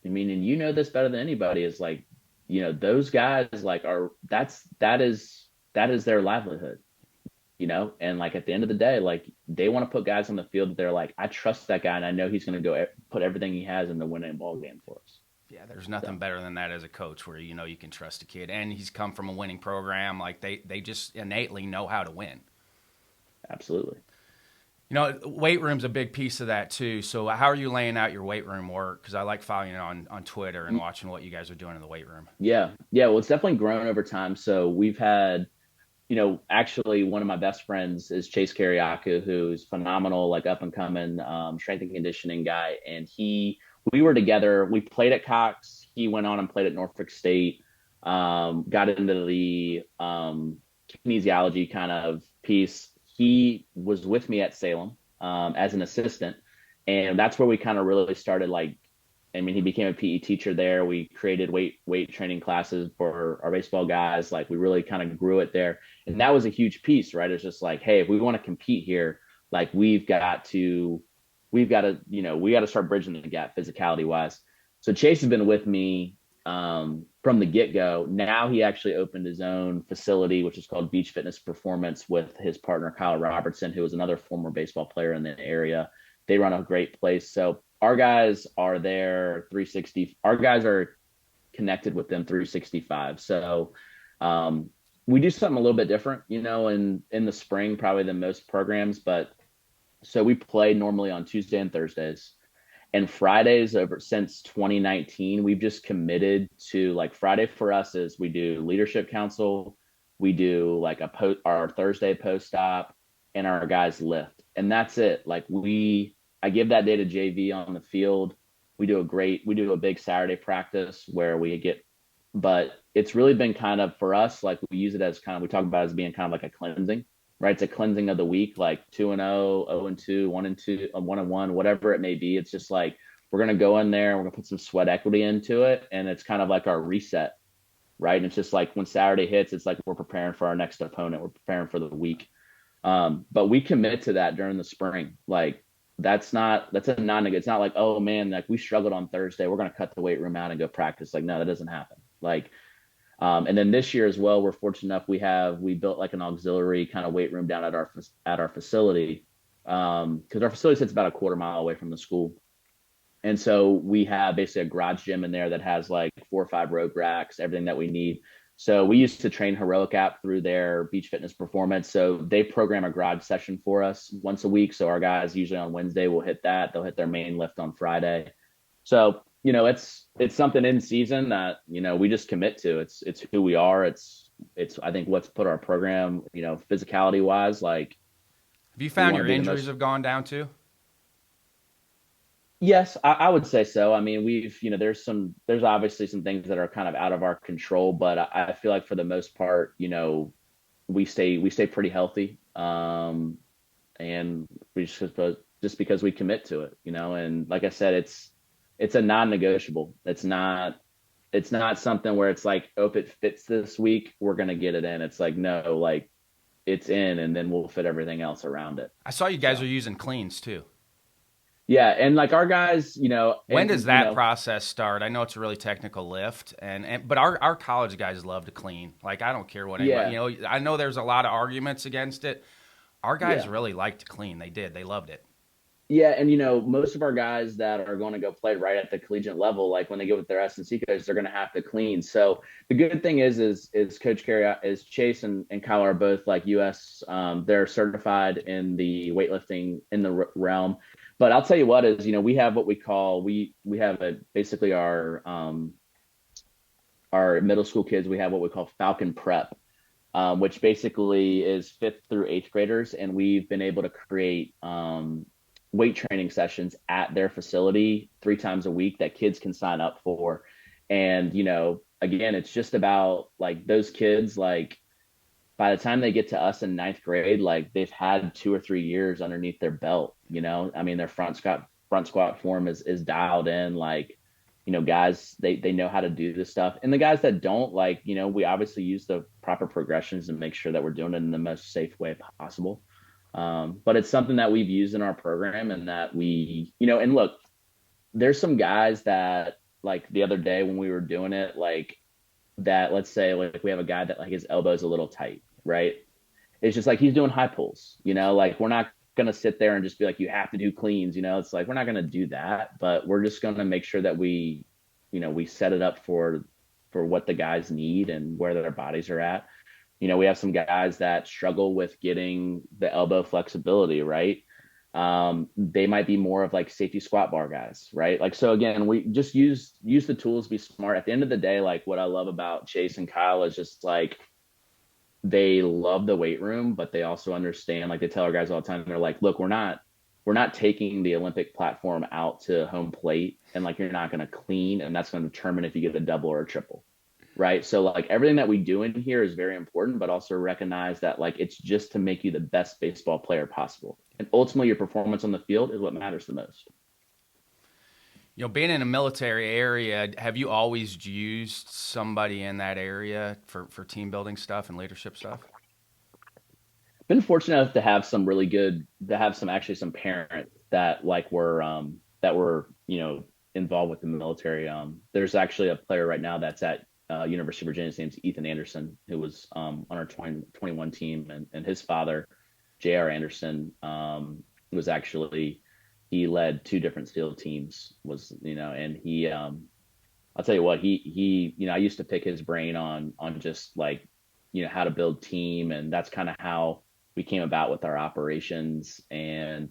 I mean, and this better than anybody is like, those guys like that is their livelihood. And like at the end of the day, like they want to put guys on the field that they're like, I trust that guy and I know he's going to go put everything he has into winning a ball game for us. Yeah, there's nothing So better than that as a coach where you know you can trust a kid and he's come from a winning program. Like they just innately know how to win. absolutely. You know, weight room's a big piece of that too. So how are you laying out your weight room work? Because I like following it on Twitter and watching what you guys are doing in the weight room. Yeah. Yeah. Well, it's definitely grown over time. So we've had, actually one of my best friends is Chase Carriacu, who's phenomenal, like up and coming strength and conditioning guy. And we were together. We played at Cox. He went on and played at Norfolk State. Got into the kinesiology kind of piece. He was with me at Salem as an assistant, and that's where we kind of really started like I mean, he became a PE teacher there. We created weight training classes for our baseball guys. Like we really kind of grew it there, and that was a huge piece, right? It's just like, hey, if we want to compete here, like we got to start bridging the gap physicality wise. So Chase has been with me from the get go. Now he actually opened his own facility, which is called Beach Fitness Performance, with his partner Kyle Robertson, who was another former baseball player in the area. They run a great place. So our guys are there 360. Our guys are connected with them 365. So we do something a little bit different, in the spring, probably than most programs. But so we play normally on Tuesday and Thursdays. And Fridays over since 2019, we've just committed to like Friday for us is we do leadership council, We do like our Thursday post op and our guys lift. And that's it. Like I give that day to JV on the field. We do a big Saturday practice where but it's really been kind of for us, like we use it as kind of, we talk about it as being kind of like a cleansing, right? It's a cleansing of the week, like 2-0, 0-2, 1-2, 1-1, whatever it may be. It's just like, we're going to go in there and we're going to put some sweat equity into it. And it's kind of like our reset, right? And it's just like when Saturday hits, it's like we're preparing for our next opponent. We're preparing for the week. But we commit to that during the spring. Like that's a non it's not like, oh man, like we struggled on Thursday, we're going to cut the weight room out and go practice. Like, no, that doesn't happen. Like, and then this year as well, we're fortunate enough we built like an auxiliary kind of weight room down at our facility, because our facility sits about a quarter mile away from the school. And so we have basically a garage gym in there that has like 4 or 5 rope racks, everything that we need. So we used to train Heroic App through their Beach Fitness Performance. So they program a garage session for us once a week. So our guys usually on Wednesday will hit that. They'll hit their main lift on Friday. So, it's something in season that, we just commit to. It's who we are. It's I think what's put our program, physicality wise, like. Have you found your injuries have gone down too? Yes, I would say so. I mean, there's obviously some things that are kind of out of our control, but I feel like for the most part, we stay pretty healthy. And we just because we commit to it, and like I said, it's a non-negotiable. It's not something where it's like, oh, if it fits this week, we're going to get it in. It's like, no, like it's in, and then we'll fit everything else around it. I saw you guys are using cleans too. Yeah, and like our guys, when does that process start? I know it's a really technical lift, but our college guys love to clean. Like I don't care what anybody, I know there's a lot of arguments against it. Our guys really like to clean. They loved it. Yeah, and most of our guys that are going to go play right at the collegiate level, like when they get with their S&C coaches, they're going to have to clean. So the good thing is Coach Carey, is Chase and Kyle are both like U.S. They're certified in the weightlifting in the realm. But I'll tell you what is, we have what we call we have basically our middle school kids. We have what we call Falcon Prep, which basically is 5th through 8th graders, and we've been able to create weight training sessions at their facility 3 times a week that kids can sign up for. And again, it's just about like those kids, like by the time they get to us in 9th grade, like they've had 2 or 3 years underneath their belt. I mean, their front squat form is dialed in. Like, guys, they know how to do this stuff. And the guys that don't, like, we obviously use the proper progressions and make sure that we're doing it in the most safe way possible. But it's something that we've used in our program, and that we, and look, there's some guys that like the other day when we were doing it, like that, let's say like we have a guy that like his elbow's a little tight, right? It's just like he's doing high pulls, like we're not going to sit there and just be like, you have to do cleans, it's like, we're not going to do that, but we're just going to make sure that we set it up for what the guys need and where their bodies are at. We have some guys that struggle with getting the elbow flexibility, right? They might be more of like safety squat bar guys, right? Like, so again, we just use the tools, be smart. At the end of the day, like what I love about Chase and Kyle is just like, they love the weight room, but they also understand, like they tell our guys all the time, they're like, look, we're not taking the Olympic platform out to home plate, and like, you're not going to clean, and that's going to determine if you get a double or a triple. Right. So like everything that we do in here is very important, but also recognize that like it's just to make you the best baseball player possible. And ultimately your performance on the field is what matters the most. Being in a military area, have you always used somebody in that area for team building stuff and leadership stuff? Been fortunate enough to have some some parents that like were involved with the military. There's actually a player right now that's at University of Virginia. His name's Ethan Anderson, who was on our 2021 team, and his father, J.R. Anderson, was actually, he led 2 different SEAL teams, and he, I'll tell you what, he I used to pick his brain on just like, how to build team, and that's kind of how we came about with our operations. And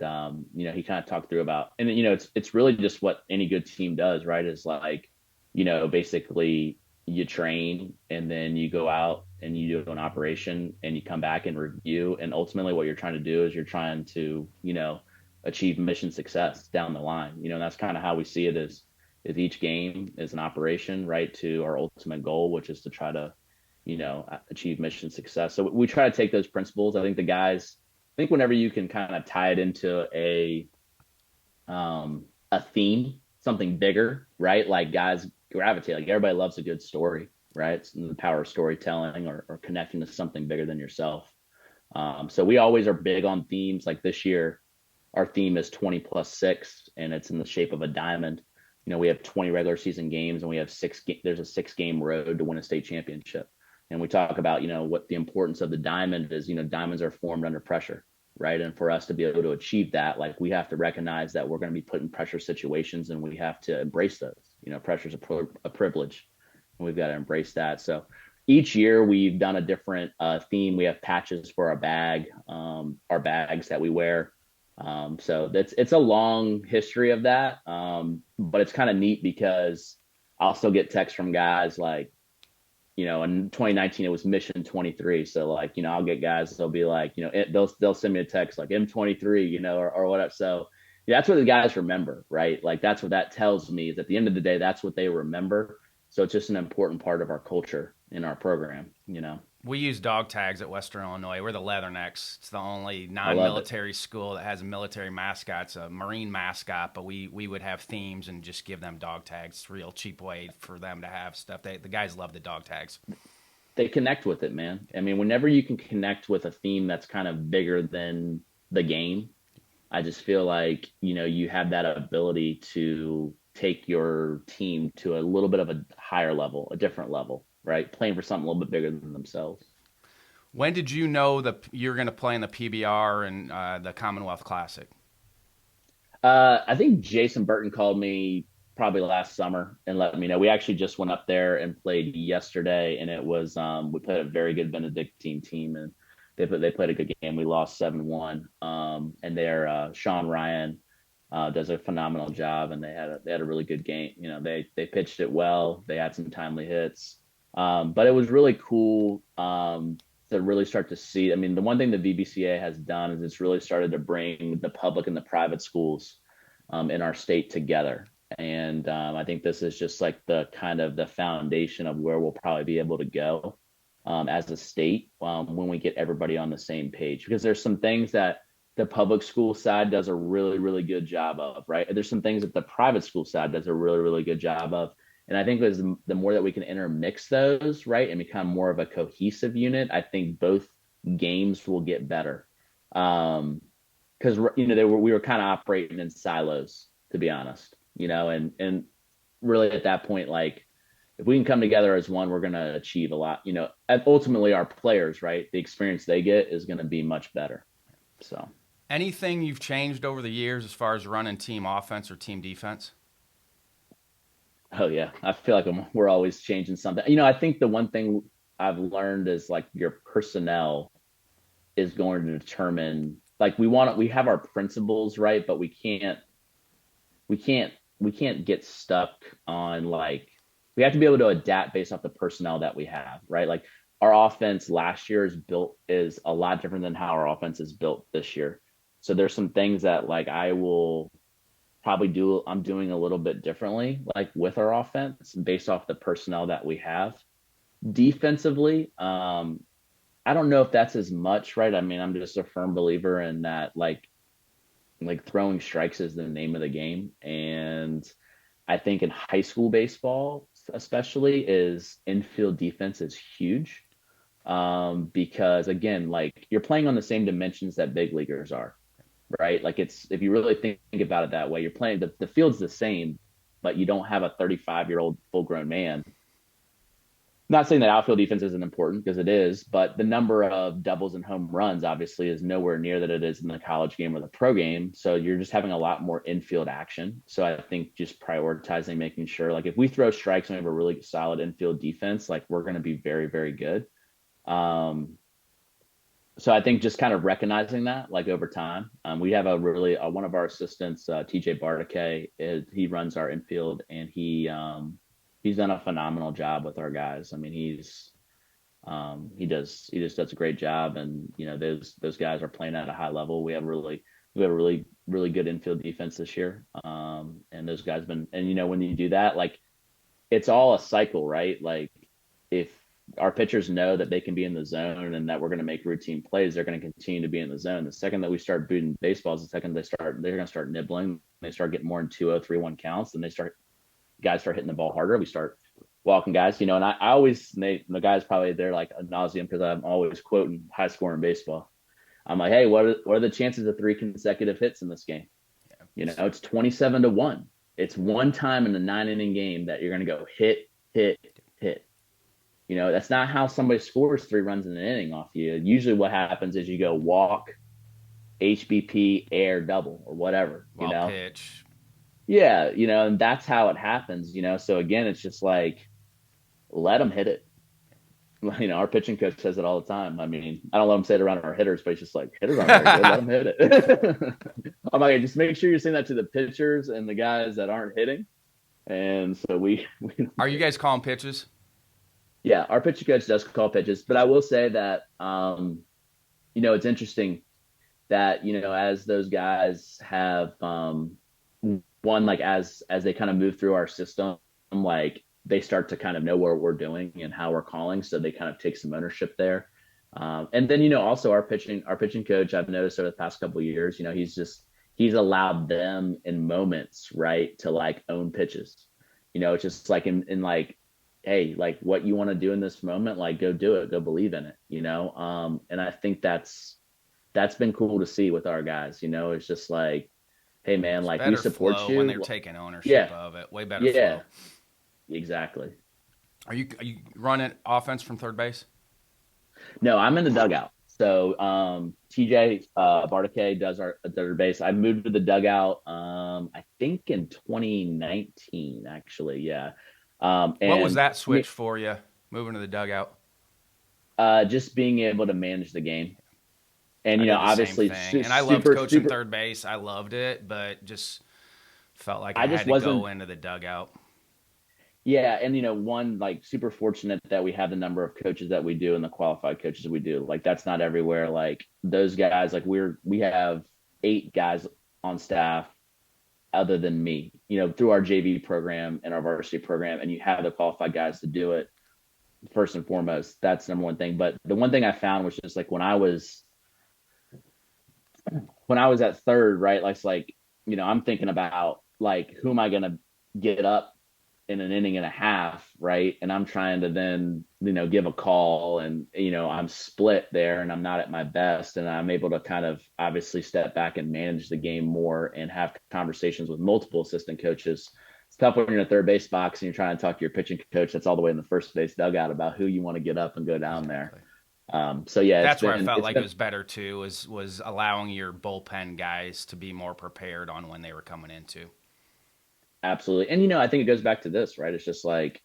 he kind of talked through about, and it's really just what any good team does, right? Is like, basically you train, and then you go out and you do an operation and you come back and review. And ultimately what you're trying to do is you're trying to, achieve mission success down the line. And that's kind of how we see it is each game is an operation, right, to our ultimate goal, which is to try to, achieve mission success. So we try to take those principles. I think whenever you can kind of tie it into a theme, something bigger, right? Like guys gravitate, like everybody loves a good story, right? It's the power of storytelling or connecting to something bigger than yourself. So we always are big on themes. Like this year, our theme is 20 plus six, and it's in the shape of a diamond. We have 20 regular season games, and we have there's a 6 game road to win a state championship. And we talk about, what the importance of the diamond is. Diamonds are formed under pressure, right? And for us to be able to achieve that, like we have to recognize that we're going to be put in pressure situations, and we have to embrace those. Pressure is a privilege, and we've got to embrace that. So each year we've done a different theme. We have patches for our bags that we wear. So it's a long history of that. But it's kind of neat because I'll still get texts from guys like, in 2019 it was Mission 23. So like, I'll get guys, they'll be like, they'll send me a text like M23, or whatever. So yeah, that's what the guys remember, right? Like that's what that tells me, is at the end of the day, that's what they remember. So it's just an important part of our culture in our program. We use dog tags at Western Illinois. We're the Leathernecks. It's the only I love it. non-military school that has a military mascot. It's a Marine mascot, but we would have themes and just give them dog tags. It's a real cheap way for them to have stuff. The guys love the dog tags. They connect with it, man. I mean, whenever you can connect with a theme that's kind of bigger than the game, I just feel like, you have that ability to take your team to a little bit of a higher level, a different level, right? Playing for something a little bit bigger than themselves. When did you know that you're going to play in the PBR and the Commonwealth Classic? I think Jason Burton called me probably last summer and let me know. We actually just went up there and played yesterday, and it was we played a very good Benedictine team, and they played a good game. We lost 7-1. And their Sean Ryan does a phenomenal job, and they had a really good game. They pitched it well. They had some timely hits, but it was really cool to really start to see. I mean, the one thing the VBCA has done is it's really started to bring the public and the private schools in our state together. And I think this is just like the kind of the foundation of where we'll probably be able to go as a state when we get everybody on the same page, because there's some things that the public school side does a really, really good job of, right? There's some things that the private school side does a really, really good job of. And I think as the more that we can intermix those, right, and become more of a cohesive unit, I think both games will get better. Because we were kind of operating in silos, to be honest, and really at that point, like if we can come together as one, we're going to achieve a lot. And ultimately our players, right, the experience they get is going to be much better. So, anything you've changed over the years as far as running team offense or team defense? oh yeah, I feel like we're always changing something. I think the one thing I've learned is like your personnel is going to determine, like we have our principles, right, but we can't we can't get stuck on, like, we have to be able to adapt based off the personnel that we have, right? Like our offense last year is a lot different than how our offense is built this year. So there's some things that like I'm doing a little bit differently, like with our offense based off the personnel that we have. Defensively, I don't know if that's as much, right? I mean, I'm just a firm believer in that, like throwing strikes is the name of the game. And I think in high school baseball, especially, is infield defense is huge. Because again, like you're playing on the same dimensions that big leaguers are, right? Like if you really think about it that way, you're playing the field's the same, but you don't have a 35-year-old full grown man. Not saying that outfield defense isn't important, because it is, but the number of doubles and home runs obviously is nowhere near that it is in the college game or the pro game. So you're just having a lot more infield action. So I think just prioritizing, making sure, like if we throw strikes and we have a really solid infield defense, like we're going to be very, very good. So I think just kind of recognizing that, like over time, we have one of our assistants, TJ Bartake, he runs our infield, and he's done a phenomenal job with our guys. I mean, He just does a great job, and those guys are playing at a high level. We have a really good infield defense this year, and those guys been and when you do that, like it's all a cycle, right? Like if our pitchers know that they can be in the zone and that we're going to make routine plays, they're going to continue to be in the zone. The second that we start booting baseballs, the second they're going to start nibbling. They start getting more in 2-0, 3-1 counts, and guys start hitting the ball harder. We start walking guys, and I always, the guys probably, they're like ad nauseum because I'm always quoting high scoring baseball. I'm like, hey, what are the chances of 3 consecutive hits in this game? It's 27-1. It's one time in the 9 inning game that you're going to go hit, hit, hit. That's not how somebody scores 3 runs in an inning off you. Usually what happens is you go walk, HBP, air, double, or whatever, Wild pitch. Yeah, and that's how it happens, So again, it's just like, let them hit it. Our pitching coach says it all the time. I mean, I don't let him say it around our hitters, but he's just like, hitters aren't very good. Let them hit it. I'm like, just make sure you're saying that to the pitchers and the guys that aren't hitting. And so we Are you guys calling pitches? yeah, our pitching coach does call pitches, but I will say that, it's interesting that, as those guys have, one, like as they kind of move through our system, like they start to kind of know what we're doing and how we're calling, so they kind of take some ownership there. And then also our pitching coach, I've noticed over the past couple of years, he's allowed them in moments, right, to like own pitches. It's just like in like, hey, like what you want to do in this moment, like go do it, go believe in it. And I think that's been cool to see with our guys. It's just like, hey man, It's like we better support flow you when they're taking ownership yeah, of it. Way better yeah, flow. exactly. Are you running offense from third base? No, I'm in the dugout. So TJ Bartake does our third base. I moved to the dugout I think in 2019, actually. Yeah. What was And that switch for you, moving to the dugout? just being able to manage the game. And I did the same obviously thing, and I loved super coaching super third base. I loved it, but just felt like I I just had to go wasn't into the dugout. yeah, and one, like super fortunate that we have the number of coaches that we do and the qualified coaches we do. Like that's not everywhere. Like those guys, like we have 8 guys on staff other than me, through our JV program and our varsity program, and you have the qualified guys to do it first and foremost. That's number one thing. But the one thing I found was just like when I was at third, right? Like I'm thinking about like who am I gonna get up in an inning and a half, right? And I'm trying to then, give a call, and I'm split there and I'm not at my best, and I'm able to kind of obviously step back and manage the game more and have conversations with multiple assistant coaches. It's tough when you're in a third base box and you're trying to talk to your pitching coach that's all the way in the first base dugout about who you want to get up and go down there. Exactly. So yeah, That's where I felt it's like it been was better too. Was allowing your bullpen guys to be more prepared on when they were coming into. absolutely. And I think it goes back to this, right? It's just like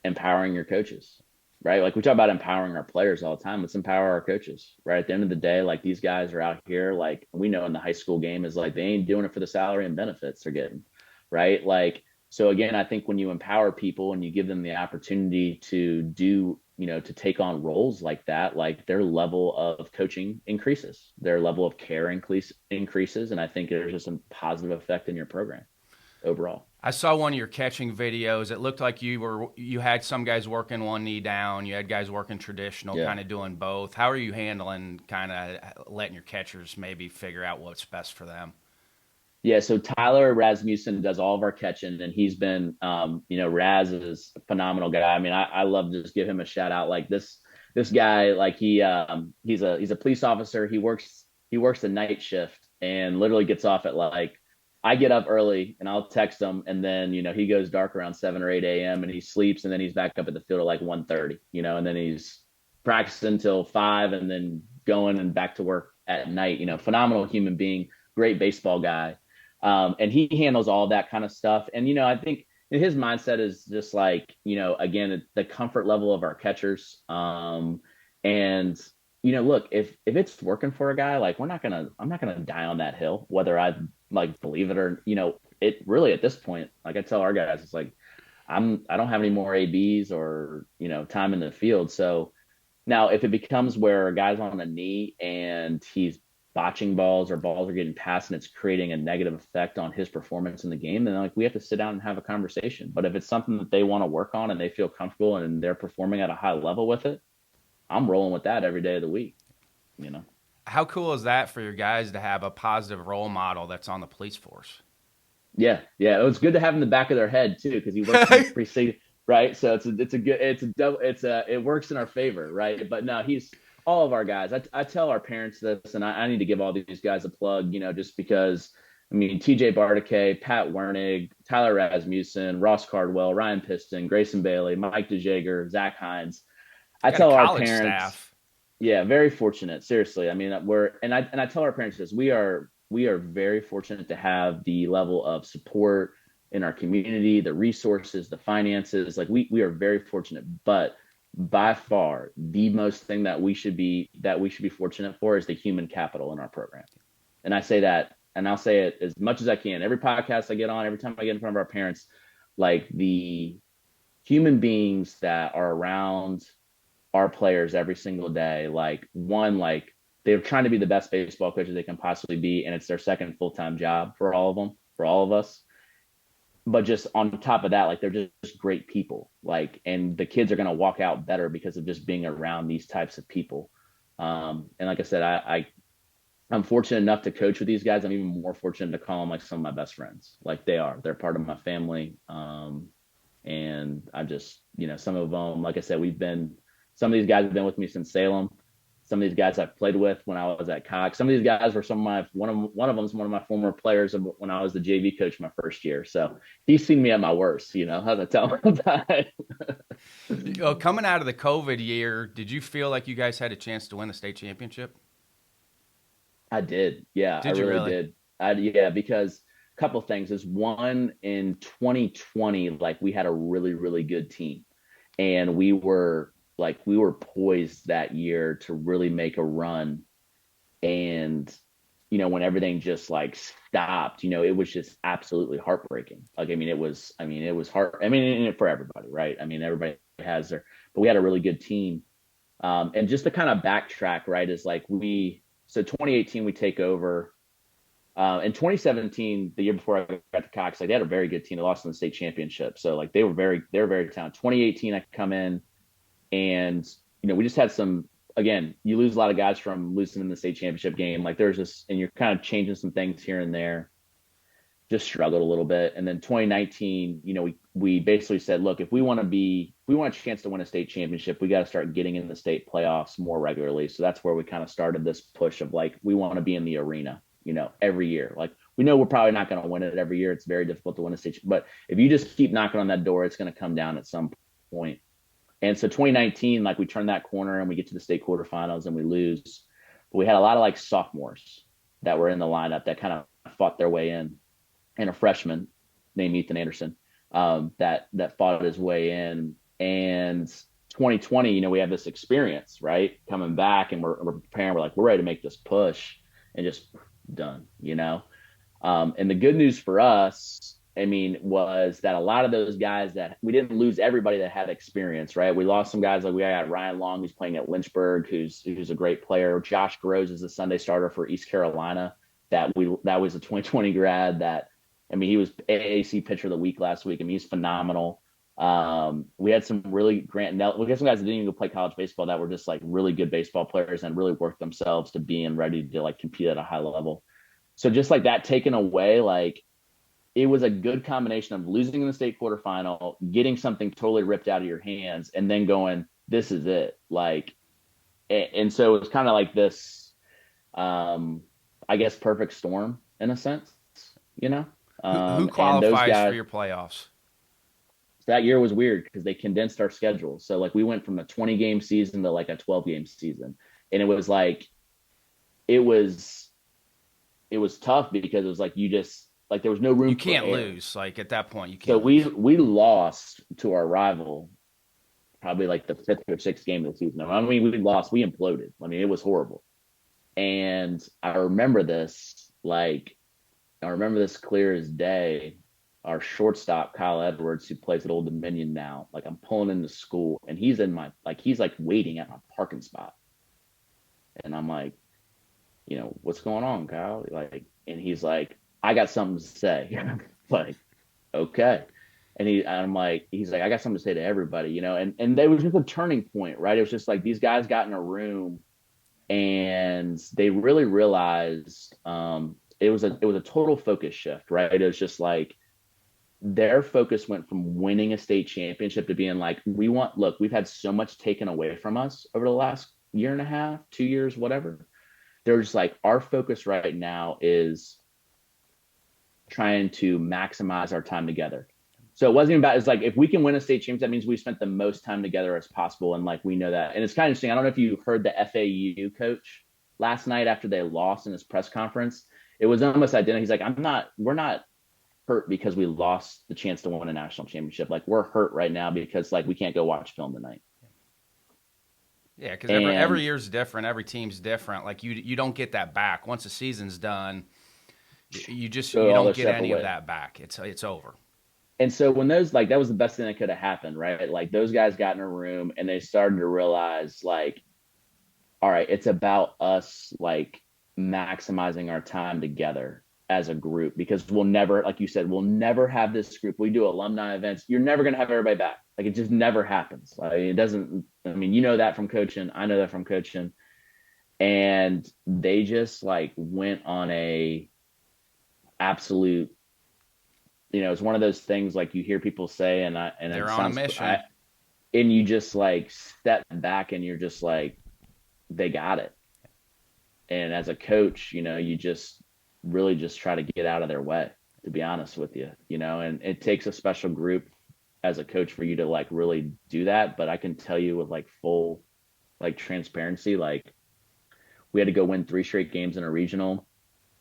empowering your coaches, right? Like we talk about empowering our players all the time. Let's empower our coaches, right? At the end of the day, like these guys are out here, like we know in the high school game is like they ain't doing it for the salary and benefits they're getting, right? Like, so again, I think when you empower people and you give them the opportunity to do, to take on roles like that, like their level of coaching increases, their level of care increases. And I think there's just a positive effect in your program overall. I saw one of your catching videos. It looked like you had some guys working one knee down. You had guys working traditional, Yeah. kind of doing both. How are you handling kind of letting your catchers maybe figure out what's best for them? Yeah, so Tyler Rasmussen does all of our catching, and he's been, Raz is a phenomenal guy. I mean, I love to just give him a shout out. Like this guy, like he's a police officer. He works the night shift and literally gets off at like I get up early and I'll text him, and then he goes dark around 7 or 8 a.m. and he sleeps, and then he's back up at the field at like 1:30, and then he's practicing until 5, and then going and back to work at night. Phenomenal human being, great baseball guy. And he handles all that kind of stuff. And, I think his mindset is just like, again, the comfort level of our catchers. And, look, if it's working for a guy, like I'm not going to die on that hill, whether I like believe it or, it really at this point, like I tell our guys, it's like, I don't have any more ABs or, time in the field. So Now, if it becomes where a guy's on a knee and he's botching balls or balls are getting passed and it's creating a negative effect on his performance in the game, then like we have to sit down and have a conversation. But if it's something that they want to work on and they feel comfortable and they're performing at a high level with it, I'm rolling with that every day of the week, you know? How cool is that for your guys to have a positive role model that's on the police force? Yeah, yeah. It was good to have in the back of their head too, because he works in the precinct, right? So it's a good it works in our favor, right? But no, he's all of our guys. I tell our parents this, and I need to give all these guys a plug, just because I mean TJ Bartakay, Pat Wernig, Tyler Rasmussen, Ross Cardwell, Ryan Piston, Grayson Bailey, Mike DeJager, Zach Hines. I Got a tell our college parents, staff. yeah, very fortunate. Seriously, I mean, I tell our parents this: we are very fortunate to have the level of support in our community, the resources, the finances. Like we are very fortunate, but by far the most thing that we should be fortunate for is the human capital in our program. And I say that, and I'll say it as much as I can. Every podcast I get on, every time I get in front of our parents, like the human beings that are around our players every single day. Like they're trying to be the best baseball coaches they can possibly be, and it's their second full time job for all of them, for all of us. But just on top of that, like they're just great people. Like, and the kids are going to walk out better because of just being around these types of people. And like I said, I'm fortunate enough to coach with these guys. I'm even more fortunate to call them like some of my best friends. Like they're part of my family. And I just, some of them, like I said, some of these guys have been with me since Salem. Some of these guys I've played with when I was at Cox. Some of these guys were one of them's one of my former players when I was the JV coach my first year. So he's seen me at my worst, how's I tell him that? Coming out of the COVID year, did you feel like you guys had a chance to win the state championship? I did. Yeah, I Did you really really? did. Yeah, because a couple of things is one in 2020, like we had a really, really good team. And we were poised that year to really make a run. And when everything just like stopped, it was just absolutely heartbreaking. Like it was hard. I mean, for everybody, right? I mean, everybody has their, but we had a really good team. And just to kind of backtrack, right, is like 2018 we take over. In 2017, the year before I got to Cox, like they had a very good team. They lost in the state championship, so like they were very talented. 2018, I come in, and we just had some. Again, you lose a lot of guys from losing in the state championship game. Like there's just, and you're kind of changing some things here and there. Just struggled a little bit, and then 2019, we basically said, look, if we want a chance to win a state championship, we got to start getting in the state playoffs more regularly. So that's where we kind of started this push of like we want to be in the arena, every year. Like we know we're probably not going to win it every year. It's very difficult to win a state, but if you just keep knocking on that door, it's going to come down at some point. And so 2019, like we turn that corner and we get to the state quarterfinals and we lose. But we had a lot of like sophomores that were in the lineup that kind of fought their way in, and a freshman named Ethan Anderson that fought his way in. And 2020, we have this experience, right? Coming back and we're preparing. We're ready to make this push and just done. And the good news for us, I mean, was that a lot of those guys that we didn't lose everybody that had experience, right? We lost some guys like we got Ryan Long, who's playing at Lynchburg, who's a great player. Josh Groves is a Sunday starter for East Carolina. That was a 2020 grad that, I mean, he was AAC pitcher of the week last week. I mean, he's phenomenal. We had some really we got some guys that didn't even go play college baseball that were just like really good baseball players and really worked themselves to being ready to like compete at a high level. So just like that taken away, like it was a good combination of losing in the state quarterfinal, getting something totally ripped out of your hands, and then going, this is it. Like, and so it was kind of like this, I guess, perfect storm in a sense, you know? Who And those qualifies for guys, your playoffs? that year was weird because they condensed our schedule. So like we went from a 20 game season to like a 12-game season. And it was like, it was, it was tough because it was like, you just, like there was no You room for can't error. lose. Like at that point, you So can't we lose. we lost to our rival probably like the fifth or sixth game of the season. I mean, we lost, we imploded. I mean, it was horrible. And I remember this clear as day. our shortstop, Kyle Edwards, who plays at Old Dominion now, like I'm pulling into school and he's in my, like, he's like waiting at my parking spot. And I'm like, what's going on, Kyle? Like, and he's like, I got something to say. Like, okay. I'm like, he's like, I got something to say to everybody, and there was just a turning point, right? It was just like these guys got in a room and they really realized it was a total focus shift, right? It was just like their focus went from winning a state championship to being like, look, we've had so much taken away from us over the last year and a half, 2 years, whatever. They're just like, our focus right now is trying to maximize our time together. So it wasn't even about, it's like, if we can win a state championship, that means we spent the most time together as possible. And like, we know that. And it's kind of interesting. I don't know if you heard the FAU coach last night after they lost in his press conference. It was almost identical. He's like, we're not hurt because we lost the chance to win a national championship. Like, we're hurt right now because like we can't go watch film tonight. Yeah, because every year's different. Every team's different. Like you don't get that back once the season's done. You don't get any of that back. It's over. And so when that was the best thing that could have happened, right? Like those guys got in a room and they started to realize like, all right, it's about us like maximizing our time together as a group, because we'll never, like you said, we'll never have this group. We do alumni events. You're never going to have everybody back. Like it just never happens. Like it doesn't, I mean, that from coaching. I know that from coaching. And they just like went on a absolute, it's one of those things like you hear people say, and they're on a mission. And you just like step back and you're just like, they got it. And as a coach, you just really just try to get out of their way, to be honest with you, and it takes a special group as a coach for you to like really do that. But I can tell you with like full like transparency, like we had to go win 3 straight games in a regional,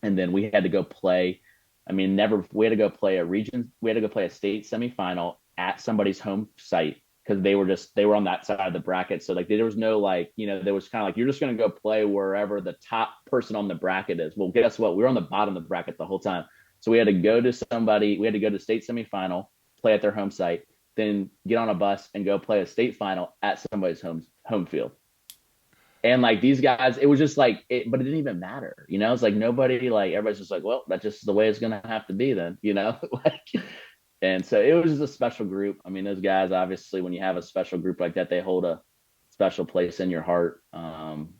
and then we had to go play. I mean, we had to go play a state semifinal at somebody's home site because they were on that side of the bracket. So like there was no like, there was kind of like, you're just going to go play wherever the top person on the bracket is. Well, guess what? We were on the bottom of the bracket the whole time. So we had to go to state semifinal, play at their home site, then get on a bus and go play a state final at somebody's home field. And like these guys, it was just like, but it didn't even matter, It's like nobody, like everybody's just like, well, that's just the way it's going to have to be then, like, and so it was just a special group. I mean, those guys, obviously, when you have a special group like that, they hold a special place in your heart. And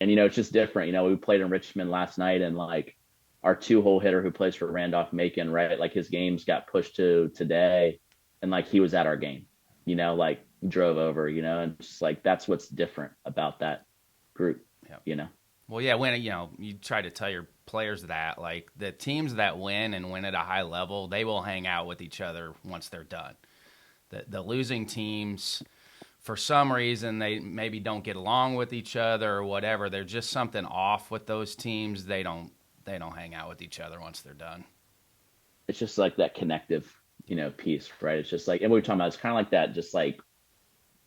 it's just different. We played in Richmond last night, and like our 2-hole hitter who plays for Randolph-Macon, right? Like his games got pushed to today, and like he was at our game, like drove over, and just like that's what's different about that group. Yep. Well, yeah, when you try to tell your players that like the teams that win and win at a high level, they will hang out with each other once they're done. The losing teams, for some reason, they maybe don't get along with each other or whatever. There's just something off with those teams. They don't hang out with each other once they're done. It's just like that connective, piece, right? It's just like, and we were talking about, it's kind of like that, just like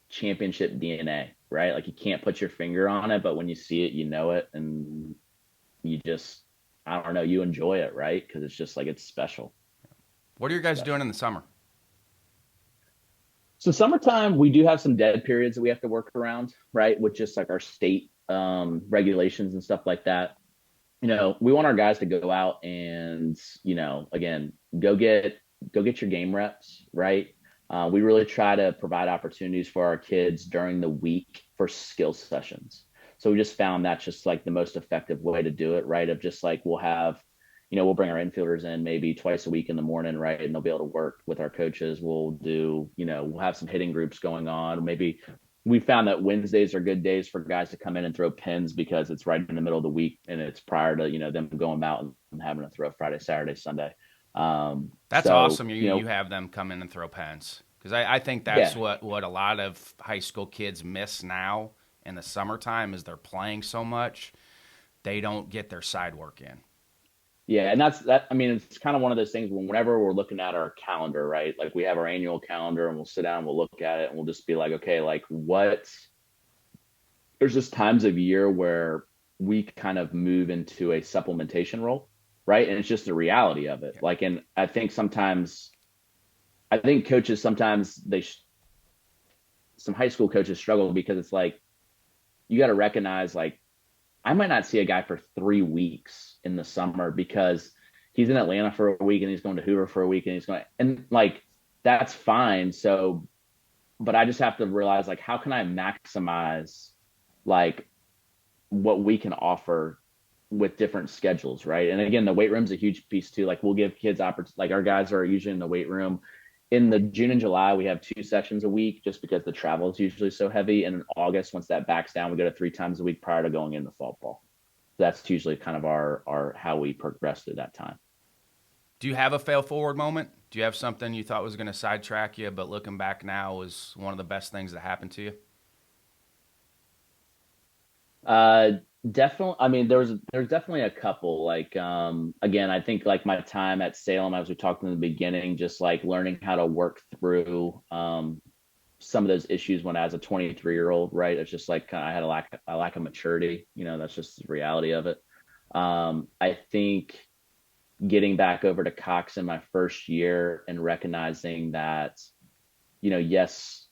championship DNA, right? Like you can't put your finger on it, but when you see it, it, and you just, I don't know, you enjoy it, right? Because it's just like, it's special. What are you guys doing in the summer? So summertime, we do have some dead periods that we have to work around, right? With just like our state regulations and stuff like that. We want our guys to go out and, again, go get your game reps, right? We really try to provide opportunities for our kids during the week for skill sessions. So we just found that's just like the most effective way to do it, right? Of just like, we'll bring our infielders in maybe twice a week in the morning, right? And they'll be able to work with our coaches. We'll do, we'll have some hitting groups going on. Maybe we found that Wednesdays are good days for guys to come in and throw pins because it's right in the middle of the week and it's prior to, them going out and having to throw Friday, Saturday, Sunday. That's awesome. You have them come in and throw pens, because I think that's what a lot of high school kids miss now in the summertime is they're playing so much they don't get their side work in. Yeah, and I mean, it's kind of one of those things whenever we're looking at our calendar, right? Like we have our annual calendar and we'll sit down and we'll look at it and we'll just be like, okay, like there's just times of year where we kind of move into a supplementation role, right? And it's just the reality of it. Yeah. Like, and I think coaches sometimes some high school coaches struggle because it's like you got to recognize like I might not see a guy for 3 weeks in the summer because he's in Atlanta for a week and he's going to Hoover for a week and he's going, and like that's fine. So, but I just have to realize like how can I maximize like what we can offer with different schedules, right? And again, the weight room's a huge piece too. Like we'll give kids like our guys are usually in the weight room. In the June and July, we have 2 sessions a week just because the travel is usually so heavy. And in August, once that backs down, we go to 3 times a week prior to going into fall ball. So that's usually kind of our how we progress through that time. Do you have a fail forward moment? Do you have something you thought was going to sidetrack you, but looking back now was one of the best things that happened to you? Uh, Definitely. I mean, there's definitely a couple. Like, again, I think like my time at Salem, as we talked in the beginning, just like learning how to work through some of those issues when I was a 23-year-old, right? It's just like I had a lack of maturity. You know, that's just the reality of it. I think getting back over to Cox in my first year and recognizing that, yes,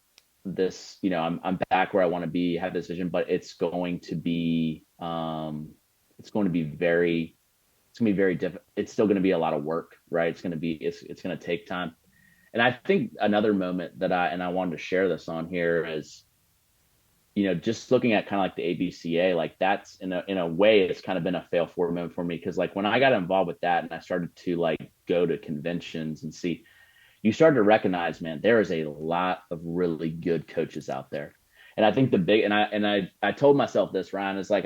this, I'm back where I want to be, have this vision, but it's going to be very different. It's still going to be a lot of work, right? It's going to take time. And I think another moment I wanted to share this on here is, just looking at kind of like the ABCA, like that's in a way, it's kind of been a fail forward moment for me. Cause like when I got involved with that and I started to like go to conventions and see, you started to recognize, man, there is a lot of really good coaches out there. And I think I told myself this, Ryan, is like,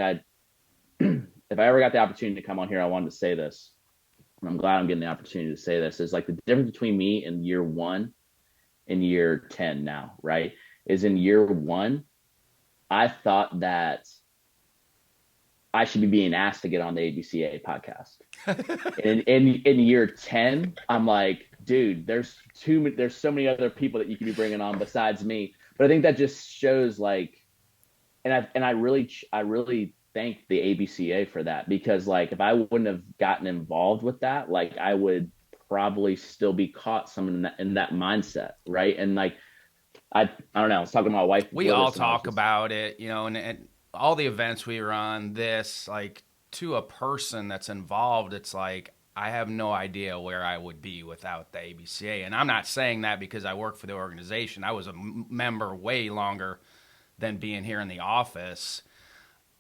if I ever got the opportunity to come on here, I wanted to say this, and I'm glad I'm getting the opportunity to say this, is like the difference between me in year 1 and year 10 now, right? Is in year 1, I thought that I should be being asked to get on the ABCA podcast. And in year 10, I'm like, dude, there's so many other people that you could be bringing on besides me. But I think that just shows like, and I really thank the ABCA for that, because like if I wouldn't have gotten involved with that, like I would probably still be caught some in that mindset, right? And like I don't know. I was talking to my wife We before all this, and I was talk just about it, and all the events we run, this, like, to a person that's involved, it's like, I have no idea where I would be without the ABCA. And I'm not saying that because I work for the organization. I was a member way longer than being here in the office.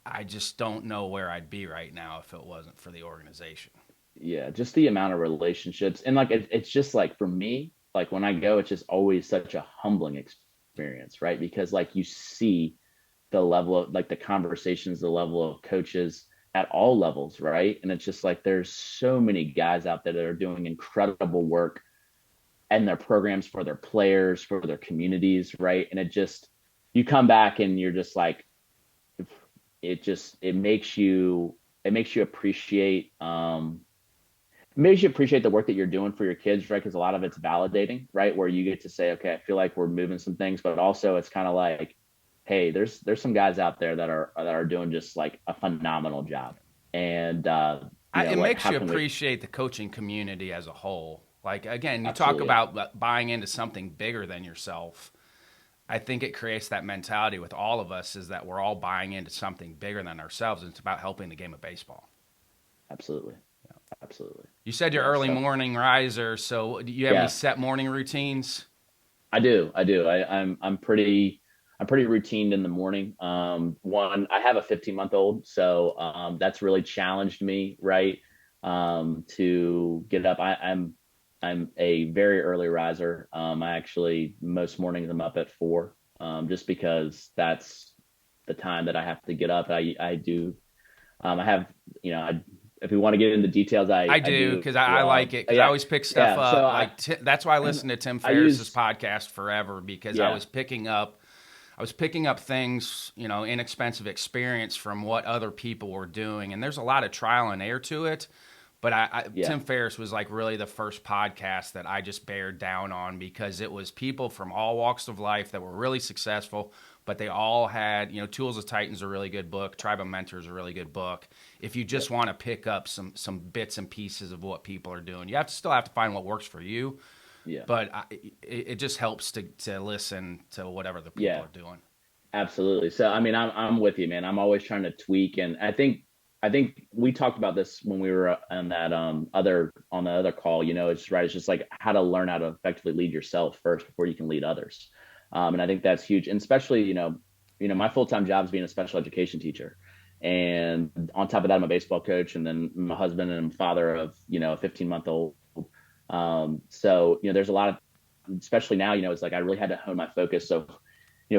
I just don't know where I'd be right now if it wasn't for the organization. yeah, just the amount of relationships, and like it's just like for me, like when I go, it's just always such a humbling experience, right? Because like you see the level of like the conversations, the level of coaches at all levels, right? And it's just like there's so many guys out there that are doing incredible work and their programs for their players, for their communities, right? And it just you come back and you're just like it makes you appreciate makes you appreciate the work that you're doing for your kids, right? Because a lot of it's validating, right? Where you get to say, okay, I feel like we're moving some things, but also it's kind of like, hey, there's some guys out there that are doing just like a phenomenal job, and It like makes how you can we appreciate the coaching community as a whole. Like, again, you talk absolutely, about buying into something bigger than yourself. I think it creates that mentality with all of us, is that we're all buying into something bigger than ourselves, and it's about helping the game of baseball. absolutely, absolutely, You said you're yeah. early So morning riser, so do you have any yeah, set morning routines? I do. I'm pretty routine in the morning. One, I have a 15-month-old, so that's really challenged me, right? To get up. I'm a very early riser. I actually most mornings I'm up at 4, just because that's the time that I have to get up. I do. I have, if we want to get into details, I I do, do. because I like it, because I Yeah, always pick stuff yeah. So up. Like that's why I listened to Tim I Ferriss's use, podcast forever, because yeah, I was picking up things, inexpensive experience from what other people were doing, and there's a lot of trial and error to it. But yeah, Tim Ferriss was like really the first podcast that I just bared down on, because it was people from all walks of life that were really successful, but they all had, Tools of Titans, a really good book. Tribe of Mentors, a really good book. If you just want to pick up some bits and pieces of what people are doing, you still have to find what works for you. Yeah. But it just helps to listen to whatever the people Yeah. are doing. Absolutely. So I mean, I'm with you, man. I'm always trying to tweak, and I think we talked about this when we were on that on the other call. It's right. It's just like how to learn how to effectively lead yourself first before you can lead others. And I think that's huge, and especially my full time job is being a special education teacher, and on top of that, I'm a baseball coach, and then I'm a husband and father of a 15-month-old. So there's a lot of, especially now, it's like I really had to hone my focus. So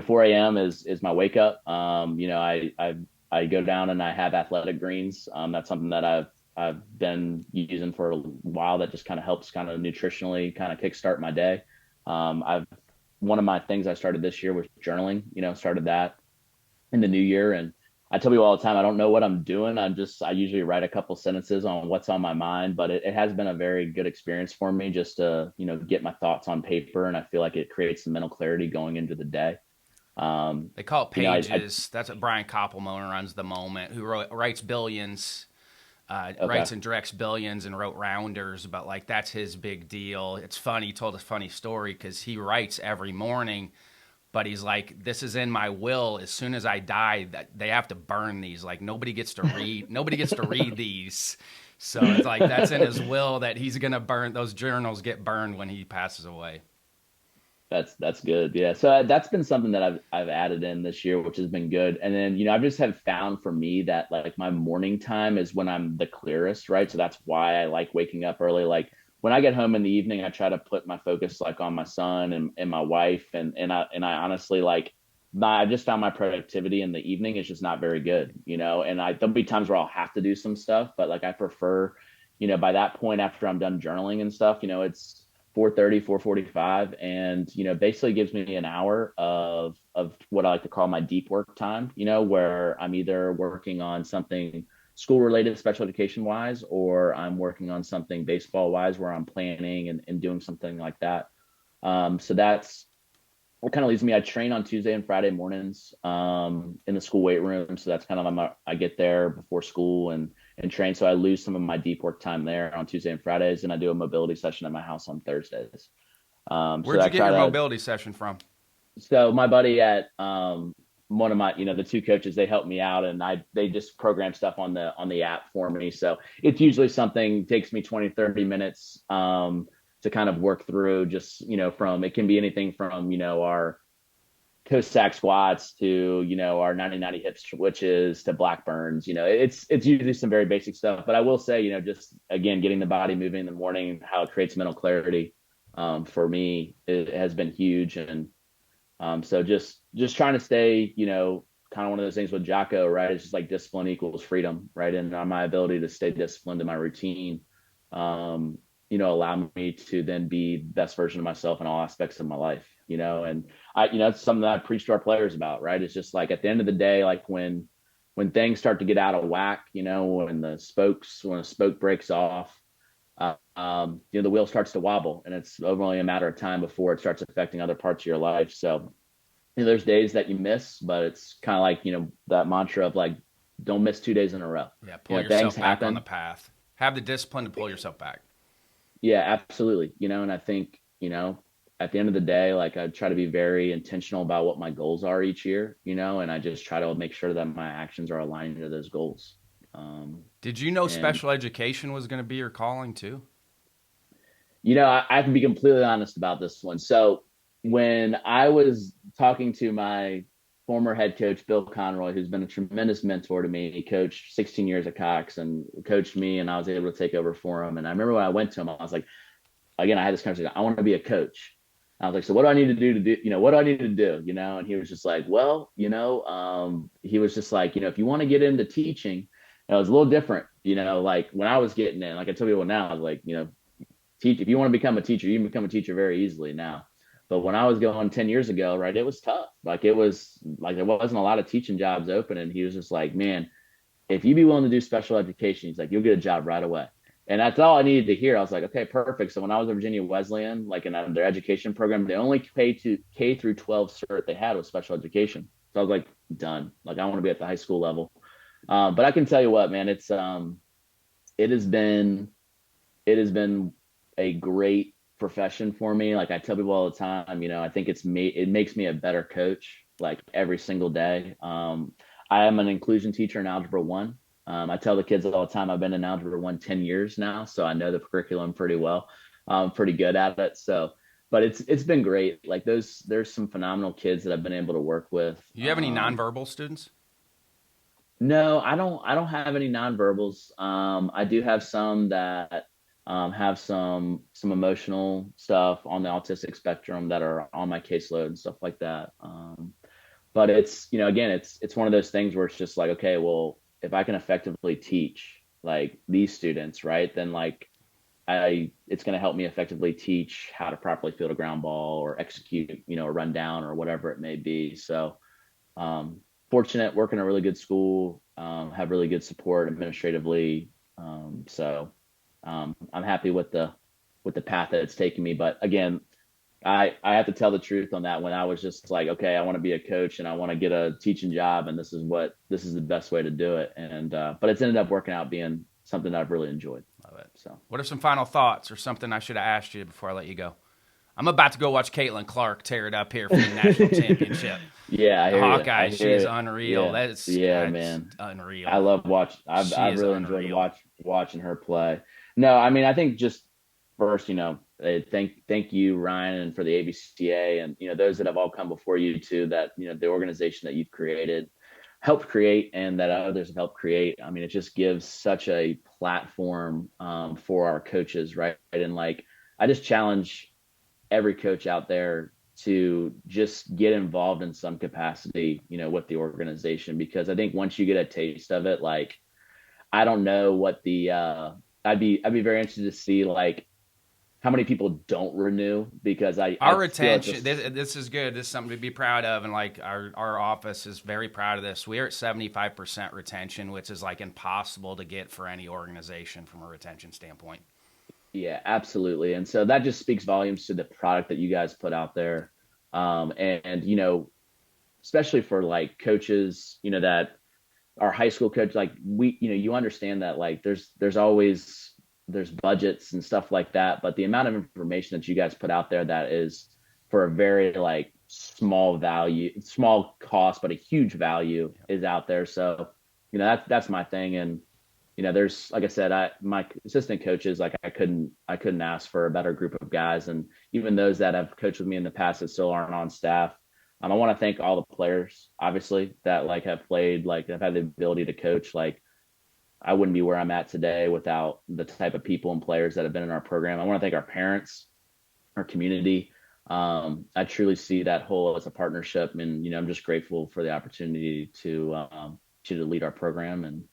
4 a.m. is my wake up. I go down and I have athletic greens. That's something that I've been using for a while. That just kind of helps kind of nutritionally kind of kickstart my day. I've One of my things I started this year was journaling. Started that in the new year, and I tell people all the time I don't know what I'm doing. I usually write a couple sentences on what's on my mind, but it has been a very good experience for me just to get my thoughts on paper, and I feel like it creates some mental clarity going into the day. They call it I pages. That's what Brian Koppelman runs the Moment, who writes Billions, okay. writes and directs Billions, and wrote Rounders. But like that's his big deal. It's funny. He told a funny story because he writes every morning, but he's like, "This is in my will. As soon as I die, that they have to burn these. Like nobody gets to read. Nobody gets to read these." So it's like that's in his will that he's gonna burn those journals. Get burned when he passes away. That's good. Yeah. So that's been something that I've added in this year, which has been good. And then, I've just have found for me that like my morning time is when I'm the clearest, right? So that's why I like waking up early. Like when I get home in the evening, I try to put my focus like on my son and my wife. And I honestly like I just found my productivity in the evening is just not very good, and there'll be times where I'll have to do some stuff, but like I prefer, by that point after I'm done journaling and stuff, it's 4:30, 4:45, and basically gives me an hour of what I like to call my deep work time, where I'm either working on something school related, special education wise, or I'm working on something baseball wise where I'm planning and doing something like that. So that's what kind of leads me. I train on Tuesday and Friday mornings in the school weight room. So that's kind of I get there before school and train. So I lose some of my deep work time there on Tuesday and Fridays, and I do a mobility session at my house on Thursdays. So Where'd I you get try your to. mobility session from? So my buddy at one of my, the two coaches, they help me out, and they just program stuff on the app for me. So it's usually something takes me 20, 30 minutes to kind of work through. Just from it can be anything from our Cossack squats to our 90-90 hip switches to black burns. It's usually some very basic stuff, but I will say just again getting the body moving in the morning, how it creates mental clarity for me, it has been huge. And so just trying to stay kind of one of those things with Jocko, right? It's just like discipline equals freedom, right? And my ability to stay disciplined in my routine allow me to then be the best version of myself in all aspects of my life, and it's something that I preach to our players about, right? It's just like at the end of the day, like when things start to get out of whack, when a spoke breaks off, the wheel starts to wobble, and it's only a matter of time before it starts affecting other parts of your life. So, there's days that you miss, but it's kind of like, that mantra of like, don't miss 2 days in a row. Yeah, pull Things yourself back on the happen. path. Have the discipline to pull yourself back. Yeah, absolutely. And I think, at the end of the day, like I try to be very intentional about what my goals are each year, and I just try to make sure that my actions are aligning to those goals. Did you know And, special education was going to be your calling too? I have to be completely honest about this one. So when I was talking to my former head coach, Bill Conroy, who's been a tremendous mentor to me, he coached 16 years at Cox and coached me, and I was able to take over for him. And I remember when I went to him, I was like, again, I had this conversation. I want to be a coach. I was like, so what do I need to do? What do I need to do? And he was just like, well, he was just like, if you want to get into teaching, it was a little different, like when I was getting in, like I tell people now, I was like, teach, if you want to become a teacher, you can become a teacher very easily now. But when I was going 10 years ago, right, it was tough. Like it was like, there wasn't a lot of teaching jobs open. And he was just like, man, if you be willing to do special education, he's like, you'll get a job right away. And that's all I needed to hear. I was like, okay, perfect. So when I was at Virginia Wesleyan, like in their education program, the only K through 12 cert they had was special education. So I was like, done. Like I want to be at the high school level. But I can tell you what, man, it has been it has been a great profession for me. Like I tell people all the time, I think it makes me a better coach like every single day. I am an inclusion teacher in Algebra 1. I tell the kids all the time I've been in Algebra 1 10 years now, so I know the curriculum pretty well. I'm pretty good at it. So, but it's been great. Like there's some phenomenal kids that I've been able to work with. You have any nonverbal students? No, I don't have any nonverbals. I do have some that have some emotional stuff on the autistic spectrum that are on my caseload and stuff like that. But it's, again, it's one of those things where it's just like, okay, well, if I can effectively teach like these students, right, then like it's going to help me effectively teach how to properly field a ground ball or execute, a run down or whatever it may be. So fortunate, work in a really good school, have really good support administratively. I'm happy with the path that it's taken me. But again, I have to tell the truth on that. When I was just like, okay, I want to be a coach and I want to get a teaching job, and this is the best way to do it. And but it's ended up working out being something that I've really enjoyed. Love it. So What are some final thoughts or something I should have asked you before I let you go? I'm about to go watch Caitlin Clark tear it up here for the national championship. yeah, I The hear you. Hawkeye, I she hear is it. unreal. Yeah, yeah, That's man. I unreal. love watch. She I've is really enjoyed unreal. watching her play. No, I mean I think just first, thank you Ryan and for the ABCA and those that have all come before you too. That the organization that you've helped create, and that others have helped create. I mean, it just gives such a platform for our coaches, right? And like I just challenge every coach out there to just get involved in some capacity, with the organization, because I think once you get a taste of it, like I don't know what the I'd be very interested to see like how many people don't renew, because I Our feel it's retention, just this is good. This is something to be proud of. And like our office is very proud of this. We are at 75% retention, which is like impossible to get for any organization from a retention standpoint. yeah, absolutely. And so that just speaks volumes to the product that you guys put out there. And especially for like coaches, that our high school coach, like you understand that like there's always there's budgets and stuff like that, but the amount of information that you guys put out there that is for a very like small cost but a huge value is out there. So that's my thing. And there's, like I said, my assistant coaches, like I couldn't ask for a better group of guys. And even those that have coached with me in the past that still aren't on staff, I want to thank all the players, obviously, that like have played, like have had the ability to coach. Like I wouldn't be where I'm at today without the type of people and players that have been in our program. I want to thank our parents, our community. I truly see that whole as a partnership, and I'm just grateful for the opportunity to lead our program. And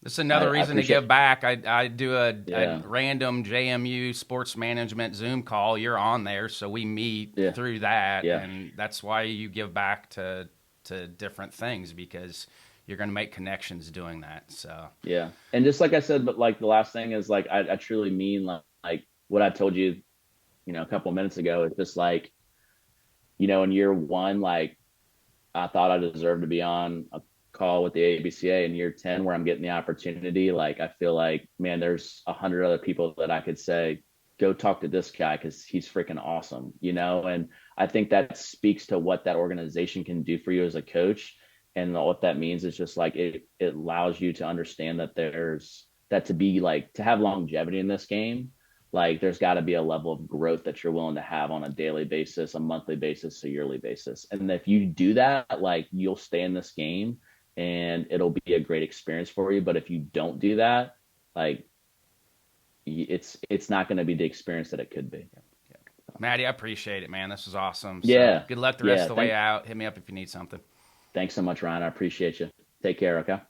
This is another I reason to appreciate. give back. I do a Yeah, random JMU sports management Zoom call. You're on there, so we meet yeah, through that, yeah, and that's why you give back to different things, because you're going to make connections doing that. So yeah. And just like I said, but like the last thing is like I truly mean like what I told you, a couple of minutes ago. It's just like in year one, like I thought I deserved to be on a call with the ABCA. In year 10, where I'm getting the opportunity. Like I feel like, man, there's 100 other people that I could say, go talk to this guy because he's freaking awesome. And I think that speaks to what that organization can do for you as a coach. And what that means is just like it allows you to understand that there's that to be like to have longevity in this game, like there's got to be a level of growth that you're willing to have on a daily basis, a monthly basis, a yearly basis. And if you do that, like you'll stay in this game and it'll be a great experience for you. But if you don't do that, like it's not going to be the experience that it could be. Maddie, I appreciate it, man. This was awesome. So Yeah. good luck the rest Yeah. of the way out. Hit me up if you need something. Thanks so much, Ryan. I appreciate you. Take care. Okay.